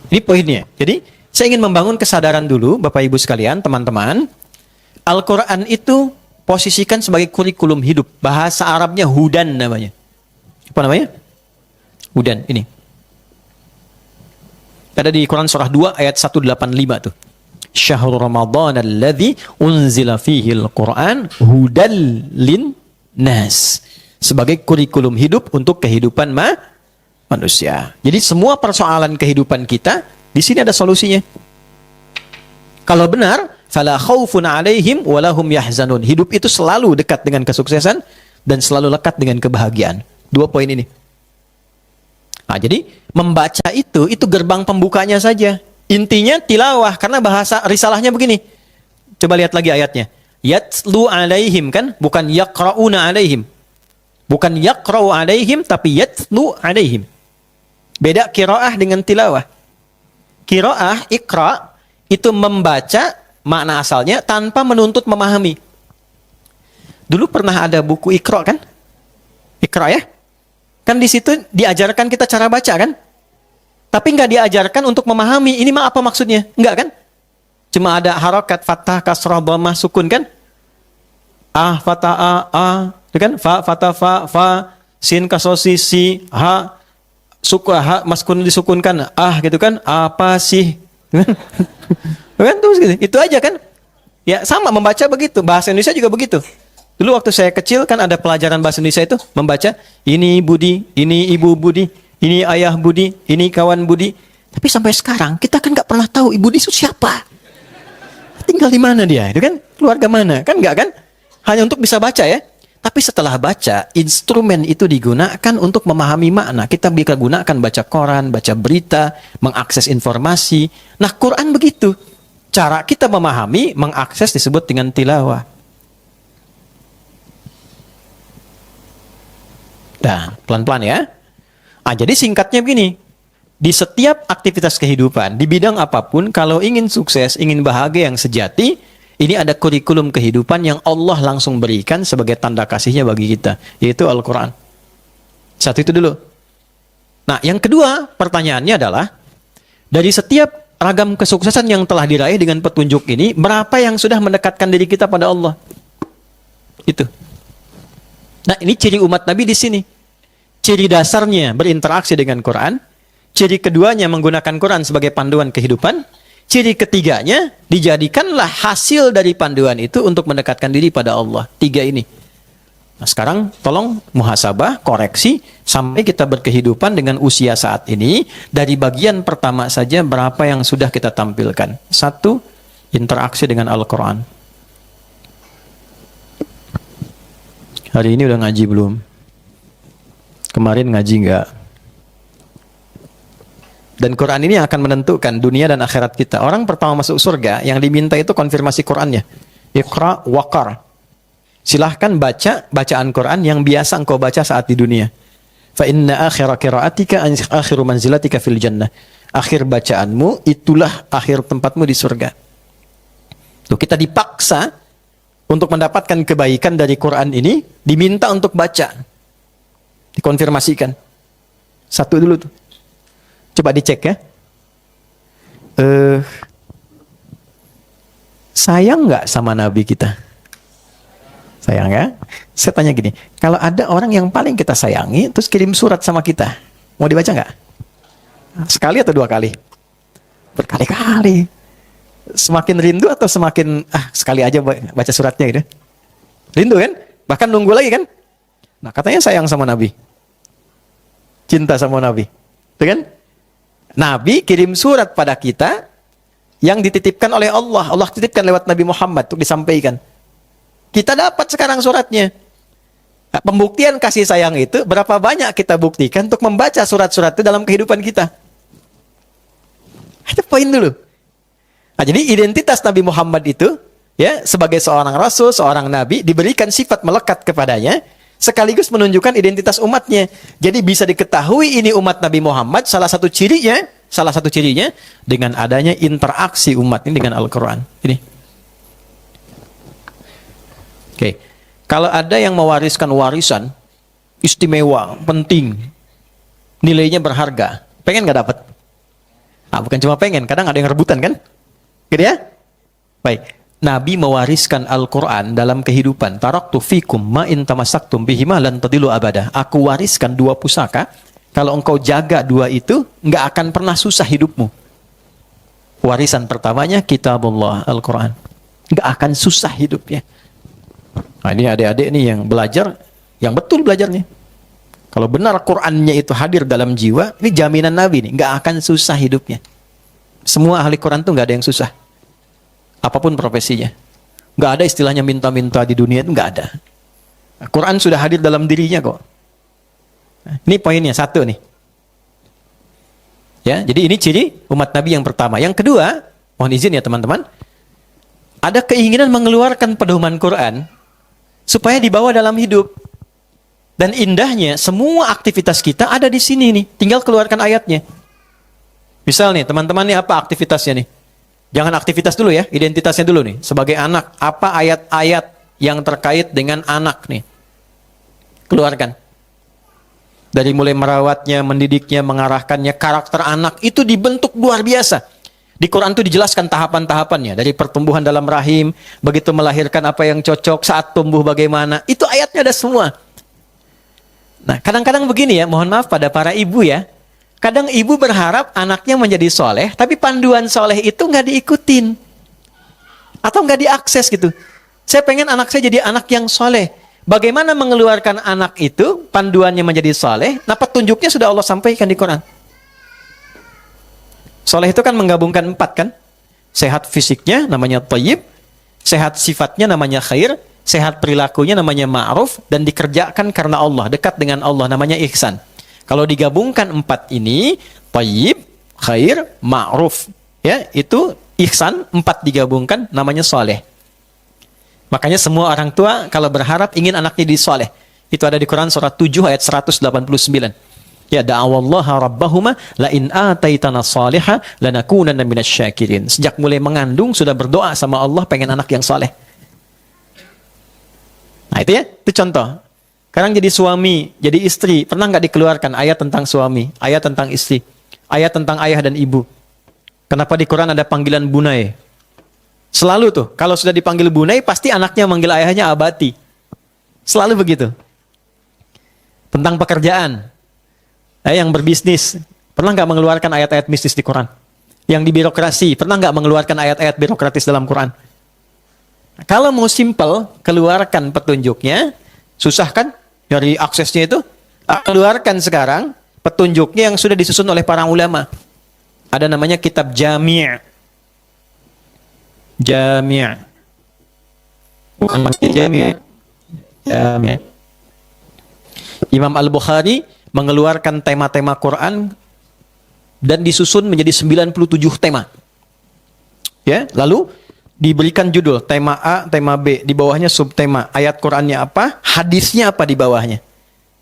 Speaker 1: Ini poinnya. Jadi saya ingin membangun kesadaran dulu, Bapak Ibu sekalian, teman-teman, Al-Quran itu posisikan sebagai kurikulum hidup, bahasa Arabnya hudan namanya. Apa namanya? Hudan, ini. Ada di Quran surah 2 ayat 185 tuh. Syahrul Ramadan alladzi unzila fihi al-Quran hudal lin nas. Sebagai kurikulum hidup untuk kehidupan manusia. Jadi semua persoalan kehidupan kita di sini ada solusinya. Kalau benar, fala khaufun 'alaihim wa lahum yahzanun. Hidup itu selalu dekat dengan kesuksesan dan selalu lekat dengan kebahagiaan. Dua poin ini. Nah, jadi membaca itu gerbang pembukanya saja. Intinya tilawah, karena bahasa risalahnya begini. Coba lihat lagi ayatnya. Yatlu 'alaihim, kan? Bukan yaqra'una 'alaihim. Bukan yaqra'u 'alaihim, tapi yatlu 'alaihim. Beda qiraah dengan tilawah. Qiraah, iqra, itu membaca, makna asalnya, tanpa menuntut memahami. Dulu pernah ada buku Iqra, kan? Iqra ya. Kan di situ diajarkan kita cara baca kan? Tapi nggak diajarkan untuk memahami ini mah apa maksudnya. Enggak kan? Cuma ada harokat, fathah, kasrah, dhammah, sukun kan? Fathah, itu kan? Fathah, fa, sin, kasosi, si, ha, ha, maskun disukunkan, gitu kan? Apa sih? Kan terus gitu. Itu aja kan? Ya sama membaca begitu. Bahasa Indonesia juga begitu. Dulu waktu saya kecil kan ada pelajaran bahasa Indonesia itu membaca ini Budi, ini Ibu Budi, ini Ayah Budi, ini kawan Budi. Tapi sampai sekarang kita kan nggak pernah tahu Ibu Budi itu siapa. Tinggal di mana dia? Itu kan keluarga mana? Kan nggak kan? Hanya untuk bisa baca ya. Tapi setelah baca, instrumen itu digunakan untuk memahami makna. Kita bisa gunakan baca koran, baca berita, mengakses informasi. Nah, Quran begitu. Cara kita memahami, mengakses disebut dengan tilawah. Nah, pelan-pelan ya. Jadi singkatnya begini. Di setiap aktivitas kehidupan, di bidang apapun, kalau ingin sukses, ingin bahagia yang sejati, ini ada kurikulum kehidupan yang Allah langsung berikan sebagai tanda kasihnya bagi kita, yaitu Al-Quran. Satu itu dulu. Nah, yang kedua, pertanyaannya adalah, dari setiap ragam kesuksesan yang telah diraih dengan petunjuk ini, berapa yang sudah mendekatkan diri kita pada Allah? Itu. Nah, ini ciri umat Nabi di sini. Ciri dasarnya berinteraksi dengan Quran. Ciri keduanya menggunakan Quran sebagai panduan kehidupan. Ciri ketiganya, dijadikanlah hasil dari panduan itu untuk mendekatkan diri pada Allah. 3 ini. Nah, sekarang tolong muhasabah, koreksi, sampai kita berkehidupan dengan usia saat ini. Dari bagian pertama saja, berapa yang sudah kita tampilkan? 1, interaksi dengan Al-Quran. Hari ini udah ngaji belum? Kemarin ngaji enggak? Dan Quran ini akan menentukan dunia dan akhirat kita. Orang pertama masuk surga, yang diminta itu konfirmasi Qurannya. Iqra waqar. Silahkan baca bacaan Quran yang biasa engkau baca saat di dunia. Fa inna akhira qiraatika akhiru manzilatika fil jannah. Akhir bacaanmu itulah akhir tempatmu di surga. Tuh, kita dipaksa untuk mendapatkan kebaikan dari Quran ini, diminta untuk baca. Dikonfirmasikan. 1 dulu tuh. Coba dicek ya. Sayang nggak sama Nabi kita? Sayang ya? Saya tanya gini, kalau ada orang yang paling kita sayangi, terus kirim surat sama kita, mau dibaca nggak? Sekali atau 2 kali? Berkali-kali. Semakin rindu atau semakin, sekali aja baca suratnya gitu? Rindu kan? Bahkan nunggu lagi kan? Nah, katanya sayang sama Nabi. Cinta sama Nabi. Itu kan? Nabi kirim surat pada kita yang dititipkan oleh Allah. Allah titipkan lewat Nabi Muhammad untuk disampaikan. Kita dapat sekarang suratnya. Nah, pembuktian kasih sayang itu berapa banyak kita buktikan untuk membaca surat-surat itu dalam kehidupan kita. Itu poin dulu. Nah, jadi identitas Nabi Muhammad itu ya sebagai seorang rasul, seorang nabi diberikan sifat melekat kepadanya. Sekaligus menunjukkan identitas umatnya. Jadi bisa diketahui ini umat Nabi Muhammad, salah satu cirinya dengan adanya interaksi umat ini dengan Al-Quran. Ini. Oke. Kalau ada yang mewariskan warisan istimewa, penting, nilainya berharga, pengen nggak dapat? Bukan cuma pengen, kadang ada yang rebutan kan? Gitu ya? Baik. Nabi mewariskan Al-Quran dalam kehidupan. Taraktu fikum ma in tamassaktum bihima lan tadilu abada. Aku wariskan 2 pusaka. Kalau engkau jaga 2 itu, nggak akan pernah susah hidupmu. Warisan pertamanya kitabullah, Al-Quran. Nggak akan susah hidupnya. Nah, ini adik-adik nih yang belajar, yang betul belajarnya. Kalau benar Qurannya itu hadir dalam jiwa, ini jaminan Nabi nih, nggak akan susah hidupnya. Semua ahli Quran tuh nggak ada yang susah. Apapun profesinya. Nggak ada istilahnya minta-minta di dunia itu, nggak ada. Nah, Quran sudah hadir dalam dirinya kok. Nah, ini poinnya 1 nih. Ya, jadi ini ciri umat Nabi yang pertama. Yang kedua, mohon izin ya teman-teman. Ada keinginan mengeluarkan pedoman Quran supaya dibawa dalam hidup. Dan indahnya, semua aktivitas kita ada di sini nih. Tinggal keluarkan ayatnya. Misal nih, teman-teman nih apa aktivitasnya nih? Jangan aktivitas dulu ya, identitasnya dulu nih. Sebagai anak, apa ayat-ayat yang terkait dengan anak nih? Keluarkan. Dari mulai merawatnya, mendidiknya, mengarahkannya, karakter anak itu dibentuk luar biasa. Di Quran itu dijelaskan tahapan-tahapannya. Dari pertumbuhan dalam rahim, begitu melahirkan apa yang cocok, saat tumbuh bagaimana. Itu ayatnya ada semua. Nah, kadang-kadang begini ya, mohon maaf pada para ibu ya. Kadang ibu berharap anaknya menjadi soleh, tapi panduan soleh itu nggak diikutin. Atau nggak diakses gitu. Saya pengen anak saya jadi anak yang soleh. Bagaimana mengeluarkan anak itu, panduannya menjadi soleh, nah petunjuknya sudah Allah sampaikan di Quran. Soleh itu kan menggabungkan 4 kan? Sehat fisiknya namanya thayyib, sehat sifatnya namanya khair, sehat perilakunya namanya ma'ruf, dan dikerjakan karena Allah, dekat dengan Allah namanya ihsan. Kalau digabungkan 4 ini, thayyib, khair, ma'ruf, ya, itu ihsan, 4 digabungkan namanya soleh. Makanya semua orang tua kalau berharap ingin anaknya jadi soleh. Itu ada di Quran surah 7 ayat 189. Ya, da'awallaha rabbahuma la in ataitana salihah lanakunanna minasyakirin. Sejak mulai mengandung sudah berdoa sama Allah pengen anak yang soleh. Nah itu ya, itu contoh. Sekarang jadi suami, jadi istri, pernah nggak dikeluarkan ayat tentang suami, ayat tentang istri, ayat tentang ayah dan ibu? Kenapa di Quran ada panggilan bunai? Selalu tuh, kalau sudah dipanggil bunai, pasti anaknya manggil ayahnya abati. Selalu begitu. Tentang pekerjaan. Yang berbisnis, pernah nggak mengeluarkan ayat-ayat bisnis di Quran? Yang di birokrasi, pernah nggak mengeluarkan ayat-ayat birokratis dalam Quran? Kalau mau simple, keluarkan petunjuknya, susah kan? Dari aksesnya itu, keluarkan sekarang petunjuknya yang sudah disusun oleh para ulama. Ada namanya kitab Jami'. Bukan Jami'. Imam Al-Bukhari mengeluarkan tema-tema Quran dan disusun menjadi 97 tema. Ya, lalu diberikan judul, tema A, tema B, di bawahnya subtema, ayat Qurannya apa, hadisnya apa di bawahnya.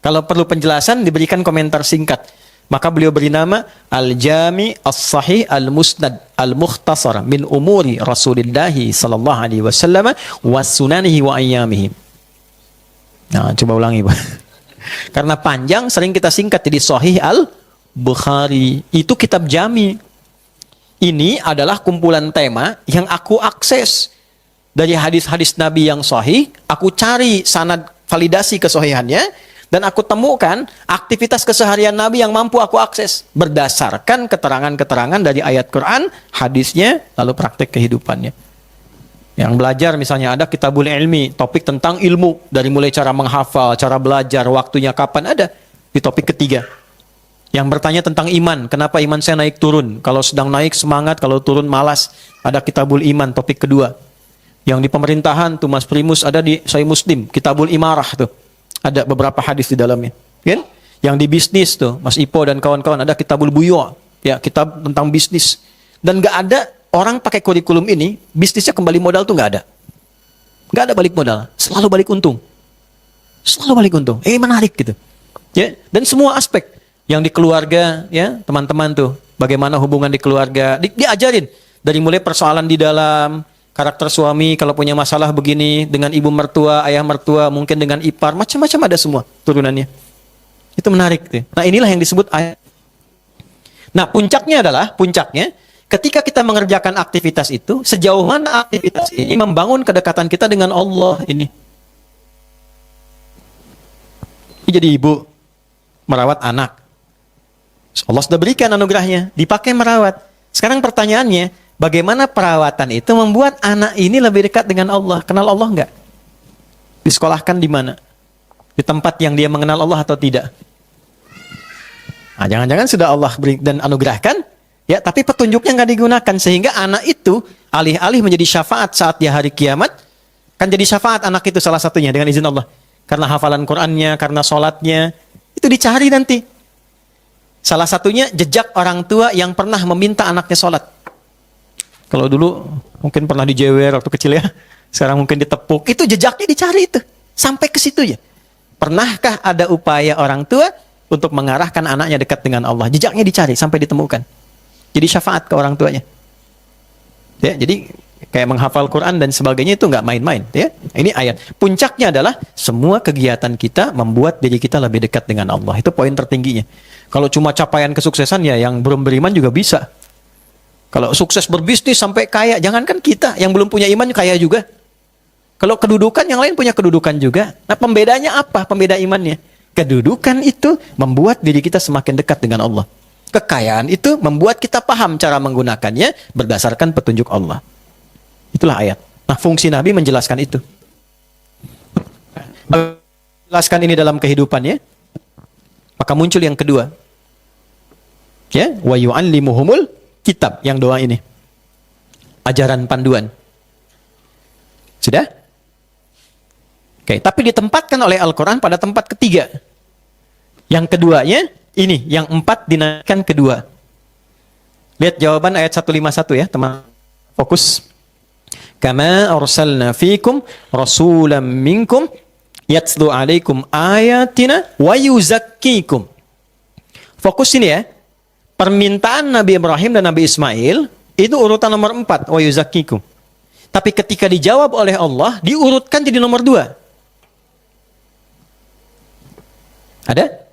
Speaker 1: Kalau perlu penjelasan diberikan komentar singkat. Maka beliau beri nama Al-Jami As-Sahih Al-Musnad Al-Mukhtasar min umuri Rasulillah sallallahu alaihi wasallam wa sunanihi wa ayyamihi. Nah, coba ulangi, Pak. Karena panjang sering kita singkat jadi Sahih Al-Bukhari. Itu kitab Jami. Ini adalah kumpulan tema yang aku akses dari hadis-hadis Nabi yang sahih, aku cari sanad validasi kesahihannya. Dan aku temukan aktivitas keseharian Nabi yang mampu aku akses. Berdasarkan keterangan-keterangan dari ayat Quran, hadisnya, lalu praktek kehidupannya. Yang belajar misalnya ada Kitabul Ilmi, topik tentang ilmu. Dari mulai cara menghafal, cara belajar, waktunya kapan ada. Di topik ketiga. Yang bertanya tentang iman, kenapa iman saya naik turun. Kalau sedang naik semangat, kalau turun malas. Ada Kitabul Iman, topik kedua. Yang di pemerintahan tuh Mas Primus ada di Sahih Muslim, Kitabul Imarah tuh. Ada beberapa hadis di dalamnya, kan? Yang di bisnis tuh, Mas Ipo dan kawan-kawan ada Kitabul Buyu', ya, kitab tentang bisnis. Dan nggak ada orang pakai kurikulum ini, bisnisnya kembali modal tuh nggak ada. Nggak ada balik modal, selalu balik untung. Selalu balik untung. Menarik gitu. Ya, dan semua aspek yang di keluarga, ya, teman-teman tuh, bagaimana hubungan di keluarga, diajarin dari mulai persoalan di dalam karakter suami kalau punya masalah begini dengan ibu mertua, ayah mertua, mungkin dengan ipar, macam-macam ada semua turunannya. Itu menarik tuh. Nah, inilah yang disebut ayat. Nah, puncaknya ketika kita mengerjakan aktivitas itu, sejauh mana aktivitas ini membangun kedekatan kita dengan Allah ini. Jadi ibu merawat anak. Allah sudah berikan anugerahnya, dipakai merawat. Sekarang pertanyaannya, bagaimana perawatan itu membuat anak ini lebih dekat dengan Allah? Kenal Allah enggak? Disekolahkan di mana? Di tempat yang dia mengenal Allah atau tidak? Nah, jangan-jangan sudah Allah beri dan anugerahkan, ya, tapi petunjuknya nggak digunakan sehingga anak itu alih-alih menjadi syafaat saat di hari kiamat, kan jadi syafaat anak itu salah satunya dengan izin Allah. Karena hafalan Qur'annya, karena sholatnya, itu dicari nanti. Salah satunya jejak orang tua yang pernah meminta anaknya sholat. Kalau dulu mungkin pernah dijewer waktu kecil ya, sekarang mungkin ditepuk. Itu jejaknya dicari itu, sampai ke situ ya. Pernahkah ada upaya orang tua untuk mengarahkan anaknya dekat dengan Allah? Jejaknya dicari sampai ditemukan. Jadi syafaat ke orang tuanya. Ya, jadi kayak menghafal Quran dan sebagainya itu nggak main-main, ya. Ini ayat. Puncaknya adalah semua kegiatan kita membuat diri kita lebih dekat dengan Allah. Itu poin tertingginya. Kalau cuma capaian kesuksesan ya yang belum beriman juga bisa. Kalau sukses berbisnis sampai kaya, jangankan kita yang belum punya iman kaya juga. Kalau kedudukan yang lain punya kedudukan juga. Nah, pembedanya apa? Pembeda imannya. Kedudukan itu membuat diri kita semakin dekat dengan Allah. Kekayaan itu membuat kita paham cara menggunakannya berdasarkan petunjuk Allah. Itulah ayat. Nah, fungsi Nabi menjelaskan itu. Menjelaskan ini dalam kehidupannya, maka muncul yang kedua. Ya, wa yu'allimuhumul kitab, yang doa ini. Ajaran panduan. Sudah? Oke, tapi ditempatkan oleh Al-Quran pada tempat ketiga. Yang keduanya, ini, yang 4 dinaikkan kedua. Lihat jawaban ayat 151 ya, teman. Fokus. Kama arsalna fikum rasulam minkum yatslu alaikum ayatina wa yuzakkikum. Fokus ini ya. Permintaan Nabi Ibrahim dan Nabi Ismail itu urutan nomor 4, wa yuzakkikum. Tapi ketika dijawab oleh Allah, diurutkan jadi nomor 2. Ada?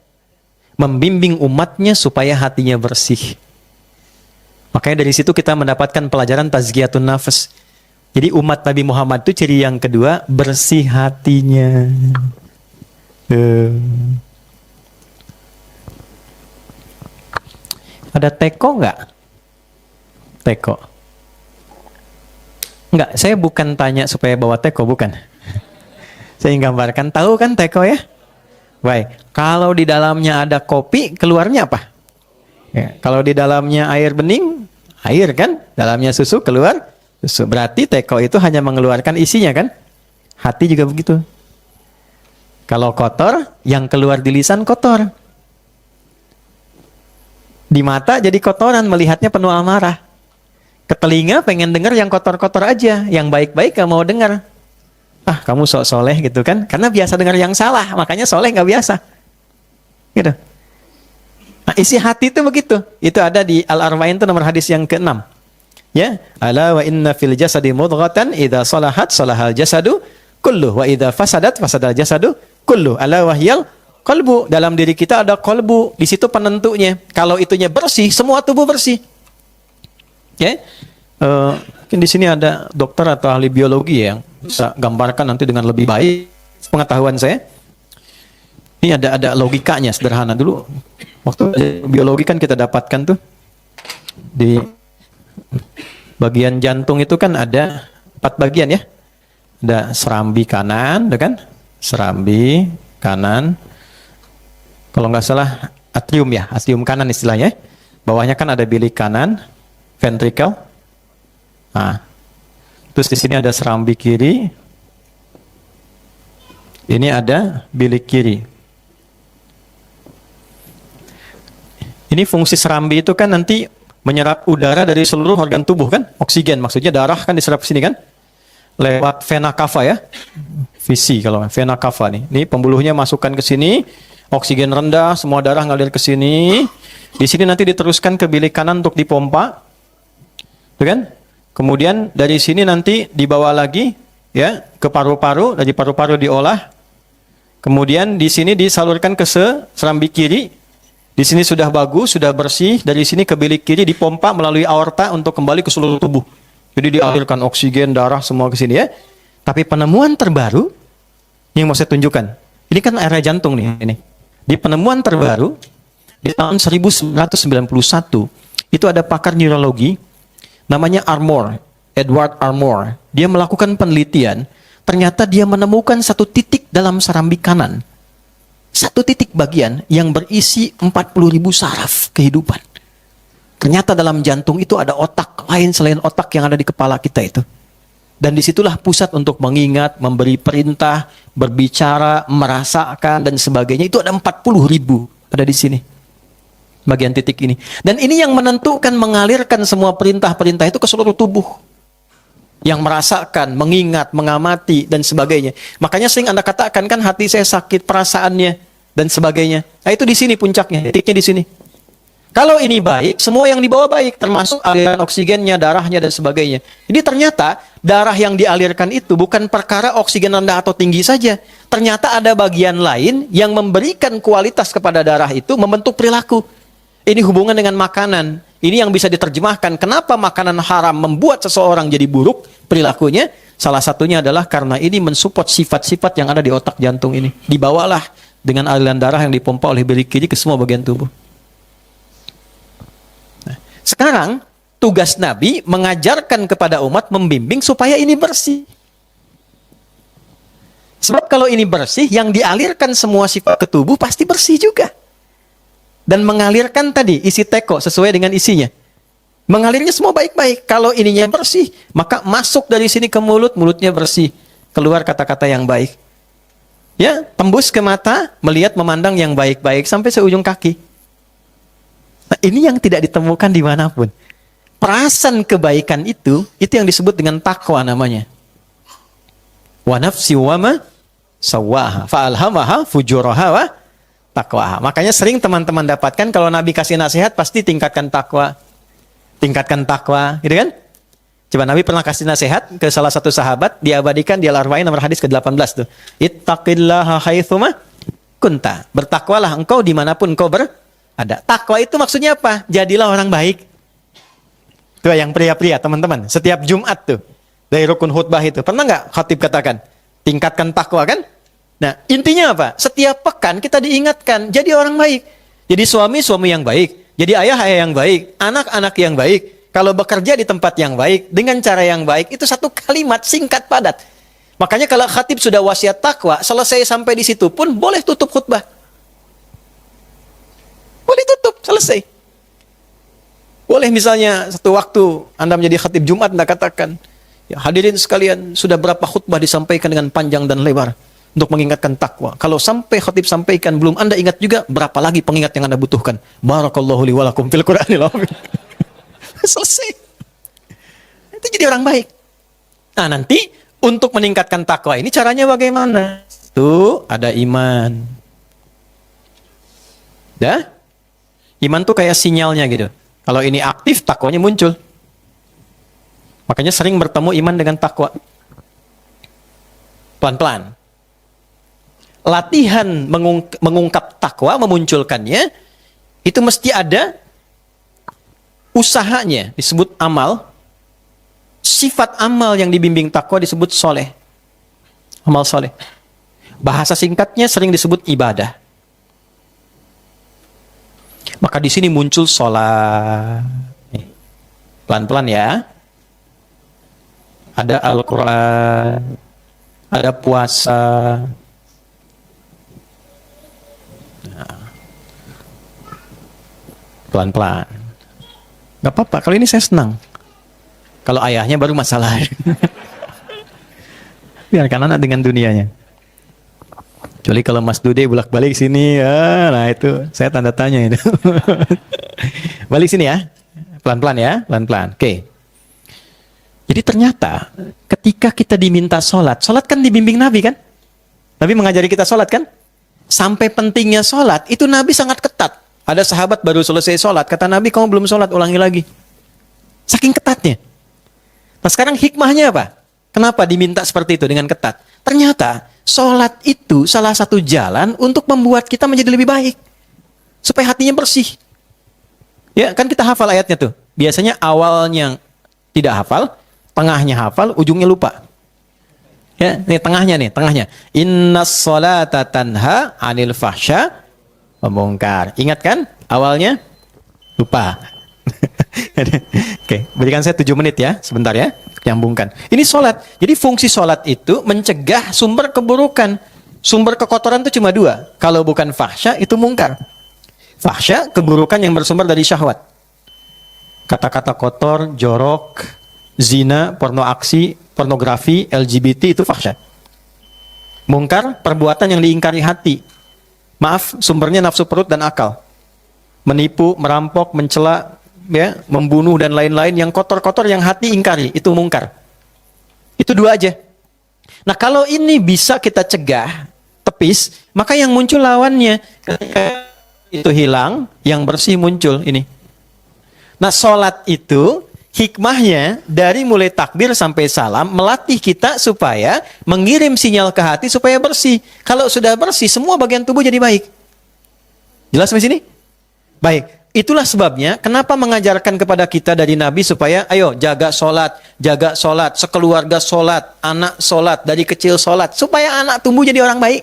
Speaker 1: Membimbing umatnya supaya hatinya bersih. Makanya dari situ kita mendapatkan pelajaran tazkiyatun nafas. Jadi umat Nabi Muhammad itu ciri yang kedua, bersih hatinya. Ada teko nggak? Teko. Enggak, saya bukan tanya supaya bawa teko, bukan. Saya gambarkan, tahu kan teko ya? Baik, kalau di dalamnya ada kopi, keluarnya apa? Ya, kalau di dalamnya air bening, air kan? Dalamnya susu, keluar susu. Berarti teko itu hanya mengeluarkan isinya kan? Hati juga begitu. Kalau kotor, yang keluar di lisan kotor. Di mata jadi kotoran, melihatnya penuh amarah. Ke telinga pengen dengar yang kotor-kotor aja, yang baik-baik gak mau dengar. Ah, kamu sok soleh gitu kan? Karena biasa dengar yang salah, makanya soleh gak biasa. Gitu. Nah, isi hati itu begitu. Itu ada di Al-Arba'in itu nomor hadis yang ke-6. Ya, ala wa inna fil jasadi mudghatan idza salahat salahal jasadu kullu wa idza fasadat fasadal jasadu kullu. Ala wahyal qalbu. Dalam diri kita ada qalbu, di situ penentunya. Kalau itunya bersih, semua tubuh bersih. Ya. Mungkin di sini ada dokter atau ahli biologi yang bisa gambarkan nanti dengan lebih baik pengetahuan saya. Ini ada logikanya sederhana dulu. Waktu biologi kan kita dapatkan tuh di bagian jantung itu kan ada 4 bagian ya. Ada serambi kanan, kan? Serambi kanan. Kalau nggak salah atrium ya, atrium kanan istilahnya. Bawahnya kan ada bilik kanan, ventricle. Nah, terus di sini ada serambi kiri. Ini ada bilik kiri. Ini fungsi serambi itu kan nanti menyerap udara dari seluruh organ tubuh kan? Oksigen, maksudnya darah kan diserap sini kan? Lewat vena cava ya. Visi kalau vena cava nih. Ini pembuluhnya masukkan ke sini, oksigen rendah, semua darah ngalir ke sini. Di sini nanti diteruskan ke bilik kanan untuk dipompa. Tuh kan? Kemudian dari sini nanti dibawa lagi ya ke paru-paru, dari paru-paru diolah. Kemudian di sini disalurkan ke serambi kiri. Di sini sudah bagus, sudah bersih. Dari sini ke bilik kiri dipompa melalui aorta untuk kembali ke seluruh tubuh. Jadi dialirkan oksigen, darah semua ke sini ya. Tapi penemuan terbaru yang mau saya tunjukkan. Ini kan area jantung nih ini. Di penemuan terbaru di tahun 1991 itu ada pakar neurologi namanya Edward Armour. Dia melakukan penelitian, ternyata dia menemukan satu titik dalam serambi kanan. Satu titik bagian yang berisi 40.000 saraf kehidupan. Ternyata dalam jantung itu ada otak lain selain otak yang ada di kepala kita itu. Dan disitulah pusat untuk mengingat, memberi perintah, berbicara, merasakan, dan sebagainya. Itu ada 40.000 ada di sini. Bagian titik ini. Dan ini yang menentukan mengalirkan semua perintah-perintah itu ke seluruh tubuh. Yang merasakan, mengingat, mengamati, dan sebagainya. Makanya sering Anda katakan kan hati saya sakit, perasaannya, dan sebagainya. Nah itu di sini puncaknya, titiknya di sini. Kalau ini baik, semua yang dibawa baik, termasuk aliran oksigennya, darahnya, dan sebagainya. Jadi ternyata darah yang dialirkan itu bukan perkara oksigen rendah atau tinggi saja. Ternyata ada bagian lain yang memberikan kualitas kepada darah itu, membentuk perilaku. Ini hubungan dengan makanan. Ini yang bisa diterjemahkan. Kenapa makanan haram membuat seseorang jadi buruk perilakunya? Salah satunya adalah karena ini mensupport sifat-sifat yang ada di otak jantung ini. Dibawalah dengan aliran darah yang dipompa oleh bilik kiri ke semua bagian tubuh. Sekarang, tugas Nabi mengajarkan kepada umat, membimbing supaya ini bersih. Sebab kalau ini bersih, yang dialirkan semua sifat ke tubuh pasti bersih juga. Dan mengalirkan tadi, isi teko sesuai dengan isinya. Mengalirnya semua baik-baik. Kalau ininya bersih, maka masuk dari sini ke mulut, mulutnya bersih. Keluar kata-kata yang baik. Ya, tembus ke mata, melihat, memandang yang baik-baik, sampai seujung kaki. Nah, ini yang tidak ditemukan dimanapun. Perasan kebaikan itu yang disebut dengan takwa namanya. Wa nafsi wa ma sawwaha fa'alhamaha fujuraha wa taqwaha. Makanya sering teman-teman dapatkan kalau Nabi kasih nasihat pasti tingkatkan takwa. Tingkatkan takwa, gitu kan? Coba Nabi pernah kasih nasihat ke salah satu sahabat, diabadikan di Al-Arba'in nomor hadis ke-18 tuh. Ittaqillaha haitsuma kunta. Bertakwalah engkau dimanapun engkau ada. Takwa itu maksudnya apa? Jadilah orang baik. Tuh yang pria-pria, teman-teman. Setiap Jumat tuh. Dari rukun khutbah itu. Pernah nggak khatib katakan? Tingkatkan takwa kan? Nah, intinya apa? Setiap pekan kita diingatkan. Jadi orang baik. Jadi suami-suami yang baik. Jadi ayah-ayah yang baik. Anak-anak yang baik. Kalau bekerja di tempat yang baik. Dengan cara yang baik. Itu satu kalimat singkat padat. Makanya kalau khatib sudah wasiat takwa. Selesai sampai di situ pun boleh tutup khutbah. Boleh tutup, selesai. Boleh misalnya satu waktu Anda menjadi khatib Jumat, Anda katakan, ya hadirin sekalian, sudah berapa khutbah disampaikan dengan panjang dan lebar untuk mengingatkan takwa. Kalau sampai khatib sampaikan, belum Anda ingat juga, berapa lagi pengingat yang Anda butuhkan. Barakallahu li walakum fil Qur'anil azim. Selesai. Itu jadi orang baik. Nah nanti, untuk meningkatkan takwa ini caranya bagaimana? Tuh, ada iman. Dah? Iman tuh kayak sinyalnya gitu. Kalau ini aktif, takwanya muncul. Makanya sering bertemu iman dengan takwa. Pelan-pelan. Latihan mengungkap takwa, memunculkannya, itu mesti ada usahanya, disebut amal. Sifat amal yang dibimbing takwa disebut soleh. Amal soleh. Bahasa singkatnya sering disebut ibadah. Maka di sini muncul sholat. Pelan-pelan ya. Ada Al-Quran. Ada puasa. Pelan-pelan. Gak apa-apa, kalau ini saya senang. Kalau ayahnya baru masalah. Biarkan anak dengan dunianya. Kecuali kalau Mas Dude bolak-balik sini, ya, nah itu saya tanda tanya itu. Balik sini ya, pelan-pelan ya, pelan-pelan. Oke. Jadi ternyata ketika kita diminta sholat kan dibimbing Nabi kan? Nabi mengajari kita sholat kan? Sampai pentingnya sholat, itu Nabi sangat ketat. Ada sahabat baru selesai sholat, kata Nabi, kamu belum sholat, ulangi lagi. Saking ketatnya. Nah sekarang hikmahnya apa? Kenapa diminta seperti itu dengan ketat? Ternyata sholat itu salah satu jalan untuk membuat kita menjadi lebih baik. Supaya hatinya bersih. Ya, kan kita hafal ayatnya tuh. Biasanya awalnya tidak hafal, tengahnya hafal, ujungnya lupa. Ya, ini tengahnya. Innas sholata tanha 'anil fahsya wa munkar. Ingat kan? Awalnya lupa. Oke, berikan saya 7 menit ya, sebentar ya. Nyambungkan. Ini sholat. Jadi fungsi sholat itu mencegah sumber keburukan. Sumber kekotoran itu cuma 2. Kalau bukan fahsya, itu mungkar. Fahsya, keburukan yang bersumber dari syahwat. Kata-kata kotor, jorok, zina, porno aksi, pornografi, LGBT, itu fahsya. Mungkar, perbuatan yang diingkari hati. Maaf, sumbernya nafsu perut dan akal. Menipu, merampok, mencela, ya, membunuh dan lain-lain yang kotor-kotor yang hati ingkari, itu mungkar. Itu 2 aja. Nah, kalau ini bisa kita cegah, tepis, maka yang muncul lawannya. Ketika itu hilang, yang bersih muncul ini. Nah, sholat itu hikmahnya dari mulai takbir sampai salam melatih kita supaya mengirim sinyal ke hati supaya bersih. Kalau sudah bersih, semua bagian tubuh jadi baik. Jelas sampai sini? Baik. Itulah sebabnya kenapa mengajarkan kepada kita dari Nabi supaya ayo jaga sholat, sekeluarga sholat, anak sholat, dari kecil sholat, supaya anak tumbuh jadi orang baik.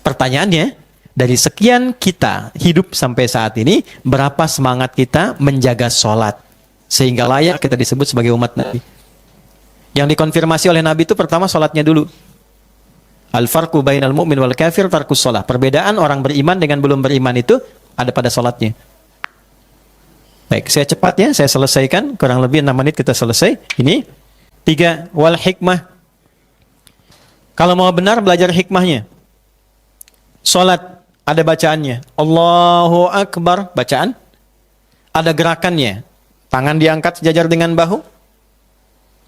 Speaker 1: Pertanyaannya, dari sekian kita hidup sampai saat ini, berapa semangat kita menjaga sholat sehingga layak kita disebut sebagai umat Nabi? Yang dikonfirmasi oleh Nabi itu pertama sholatnya dulu. Al-farqu bainal mu'min wal kafir tarkus sholat. Perbedaan orang beriman dengan belum beriman itu ada pada sholatnya. Baik, saya cepat ya, saya selesaikan. Kurang lebih 6 menit kita selesai. Ini 3, wal hikmah. Kalau mau benar belajar hikmahnya. Sholat ada bacaannya, Allahu Akbar, bacaan. Ada gerakannya, tangan diangkat sejajar dengan bahu.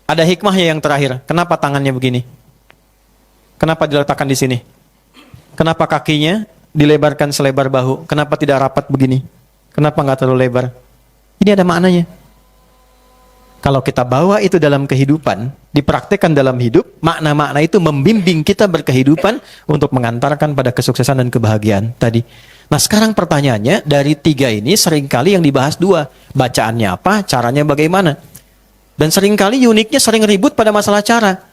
Speaker 1: Ada hikmahnya yang terakhir. Kenapa tangannya begini? Kenapa diletakkan di sini? Kenapa kakinya dilebarkan selebar bahu? Kenapa tidak rapat begini? Kenapa nggak terlalu lebar? Ini ada maknanya. Kalau kita bawa itu dalam kehidupan, dipraktekkan dalam hidup, makna-makna itu membimbing kita berkehidupan untuk mengantarkan pada kesuksesan dan kebahagiaan tadi. Nah, sekarang pertanyaannya, dari 3 ini seringkali yang dibahas 2. Bacaannya apa, caranya bagaimana. Dan seringkali uniknya sering ribut pada masalah cara.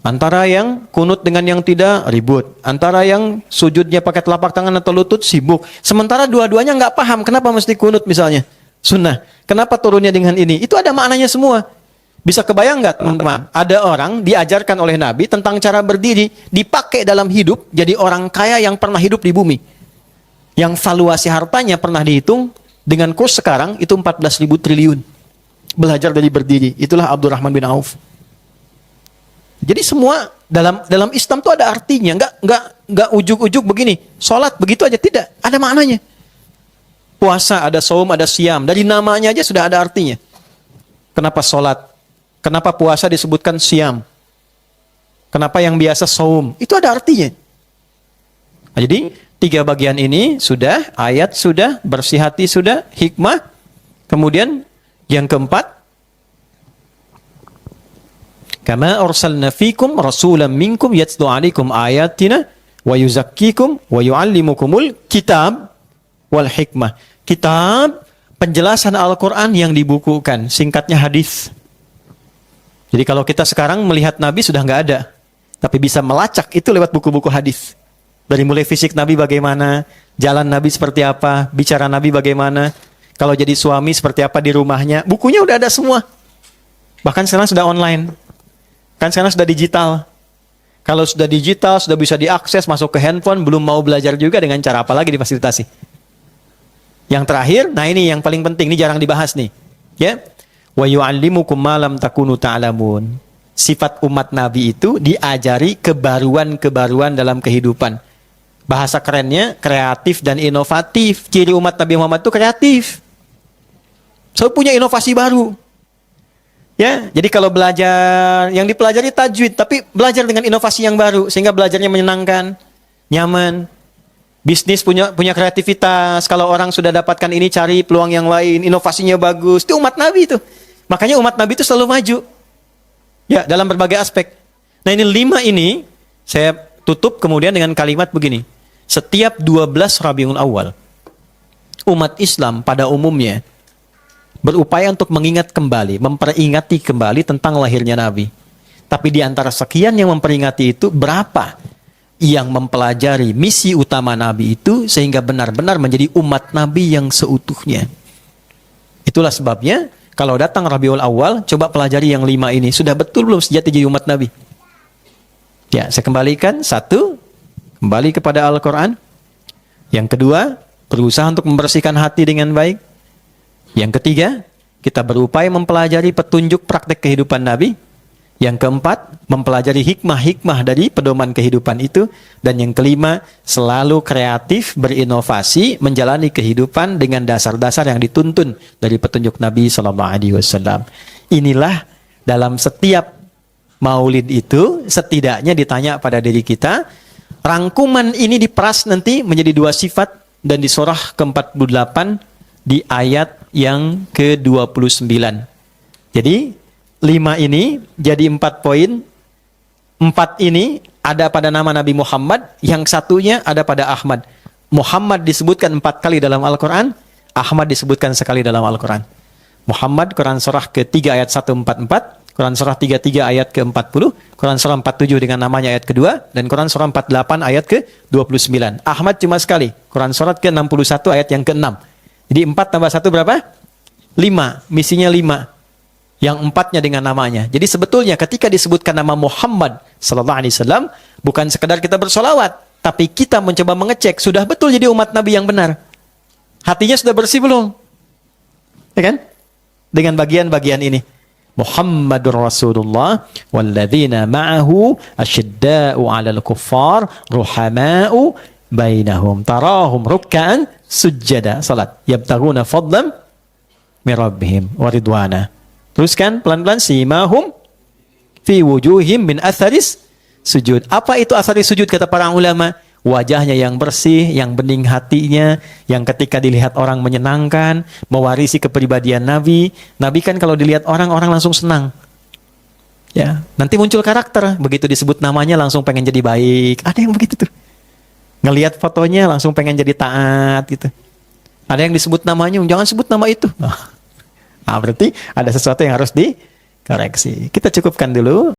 Speaker 1: Antara yang kunut dengan yang tidak, ribut. Antara yang sujudnya pakai telapak tangan atau lutut, sibuk. Sementara dua-duanya nggak paham, kenapa mesti kunut misalnya. Sunnah. Kenapa turunnya dengan ini? Itu ada maknanya semua. Bisa kebayang nggak, teman-teman? Ada orang diajarkan oleh Nabi tentang cara berdiri, dipakai dalam hidup, jadi orang kaya yang pernah hidup di bumi. Yang valuasi hartanya pernah dihitung, dengan kurs sekarang, itu 14.000 triliun. Belajar dari berdiri. Itulah Abdurrahman bin Auf. Jadi semua dalam Islam itu ada artinya. Nggak ujuk-ujuk begini. Sholat begitu aja, tidak. Ada maknanya. Puasa, ada saum, ada siam. Dari namanya aja sudah ada artinya. Kenapa sholat? Kenapa puasa disebutkan siam? Kenapa yang biasa saum? Itu ada artinya. Nah, jadi 3 bagian ini sudah, ayat sudah, bersih hati sudah, hikmah. Kemudian yang keempat, kama arsalna fikum rasulan minkum yatlu alaikum ayatina wa yuzakkikum wa yuallimukumul kitab wal hikmah. Kitab, penjelasan Al-Quran yang dibukukan, singkatnya hadis. Jadi kalau kita sekarang melihat Nabi sudah nggak ada, tapi bisa melacak itu lewat buku-buku hadis. Dari mulai fisik Nabi bagaimana, jalan Nabi seperti apa, bicara Nabi bagaimana, kalau jadi suami seperti apa di rumahnya, bukunya udah ada semua. Bahkan sekarang sudah online. Kan sekarang sudah digital. Kalau sudah digital, sudah bisa diakses, masuk ke handphone, belum mau belajar juga dengan cara apa lagi difasilitasi. Yang terakhir, nah ini yang paling penting, ini jarang dibahas nih. Ya. Wa yu'allimukum ma lam takunu ta'lamun. Sifat umat Nabi itu diajari kebaruan-kebaruan dalam kehidupan. Bahasa kerennya kreatif dan inovatif. Ciri umat Nabi Muhammad itu kreatif. So punya inovasi baru. Ya, jadi kalau belajar yang dipelajari tajwid, tapi belajar dengan inovasi yang baru sehingga belajarnya menyenangkan, nyaman. Bisnis punya kreativitas. Kalau orang sudah dapatkan ini, cari peluang yang lain, inovasinya bagus. Itu umat Nabi itu. Makanya umat Nabi itu selalu maju. Ya, dalam berbagai aspek. Nah, ini 5 ini saya tutup kemudian dengan kalimat begini. Setiap 12 Rabiul Awal, umat Islam pada umumnya berupaya untuk mengingat kembali, memperingati kembali tentang lahirnya Nabi. Tapi di antara sekian yang memperingati itu, berapa yang mempelajari misi utama Nabi itu sehingga benar-benar menjadi umat Nabi yang seutuhnya. Itulah sebabnya kalau datang Rabiul Awal, coba pelajari yang 5 ini. Sudah betul belum sejati jadi umat Nabi? Ya, saya kembalikan. 1, kembali kepada Al-Quran. Yang kedua, berusaha untuk membersihkan hati dengan baik. Yang ketiga, kita berupaya mempelajari petunjuk praktek kehidupan Nabi. Yang keempat, mempelajari hikmah-hikmah dari pedoman kehidupan itu. Dan yang kelima, selalu kreatif, berinovasi, menjalani kehidupan dengan dasar-dasar yang dituntun dari petunjuk Nabi SAW. Inilah dalam setiap maulid itu, setidaknya ditanya pada diri kita, Rangkuman ini diperas nanti menjadi 2 sifat dan di surah ke-48 di ayat yang ke-29. Jadi 5 ini jadi 4 poin. 4 ini ada pada nama Nabi Muhammad, yang satunya ada pada Ahmad. Muhammad disebutkan 4 kali dalam Al-Quran, Ahmad disebutkan sekali dalam Al-Quran. Muhammad, Quran surah ke-3 ayat 144, Quran surah 33 ayat ke-40, Quran surah 47 dengan namanya ayat kedua, dan Quran surah 48 ayat ke-29. Ahmad cuma sekali, Quran surah ke-61 ayat yang ke-6. Jadi 4 tambah 1 berapa? 5, misinya 5. Yang 4-nya dengan namanya. Jadi sebetulnya ketika disebutkan nama Muhammad sallallahu alaihi wasallam, bukan sekedar kita bersolawat, tapi kita mencoba mengecek, sudah betul jadi umat Nabi yang benar. Hatinya sudah bersih belum? Ya kan? Dengan bagian-bagian ini. Muhammadur Rasulullah walladzina ma'ahu asyidda'u 'alal kuffar ruhama'u bainahum tarahum ruk'an sujjada salat yabtaghuna fadlan min rabbihim wa ridwana. Teruskan pelan-pelan, simahum fi wujuhim min atharis sujud. Apa itu atharis sujud kata para ulama? Wajahnya yang bersih, yang bening hatinya, yang ketika dilihat orang menyenangkan, mewarisi kepribadian Nabi. Nabi kan kalau dilihat orang langsung senang. Ya, nanti muncul karakter, begitu disebut namanya langsung pengen jadi baik. Ada yang begitu tuh. Ngelihat fotonya langsung pengen jadi taat gitu. Ada yang disebut namanya, jangan sebut nama itu. Nah, berarti ada sesuatu yang harus dikoreksi. Kita cukupkan dulu.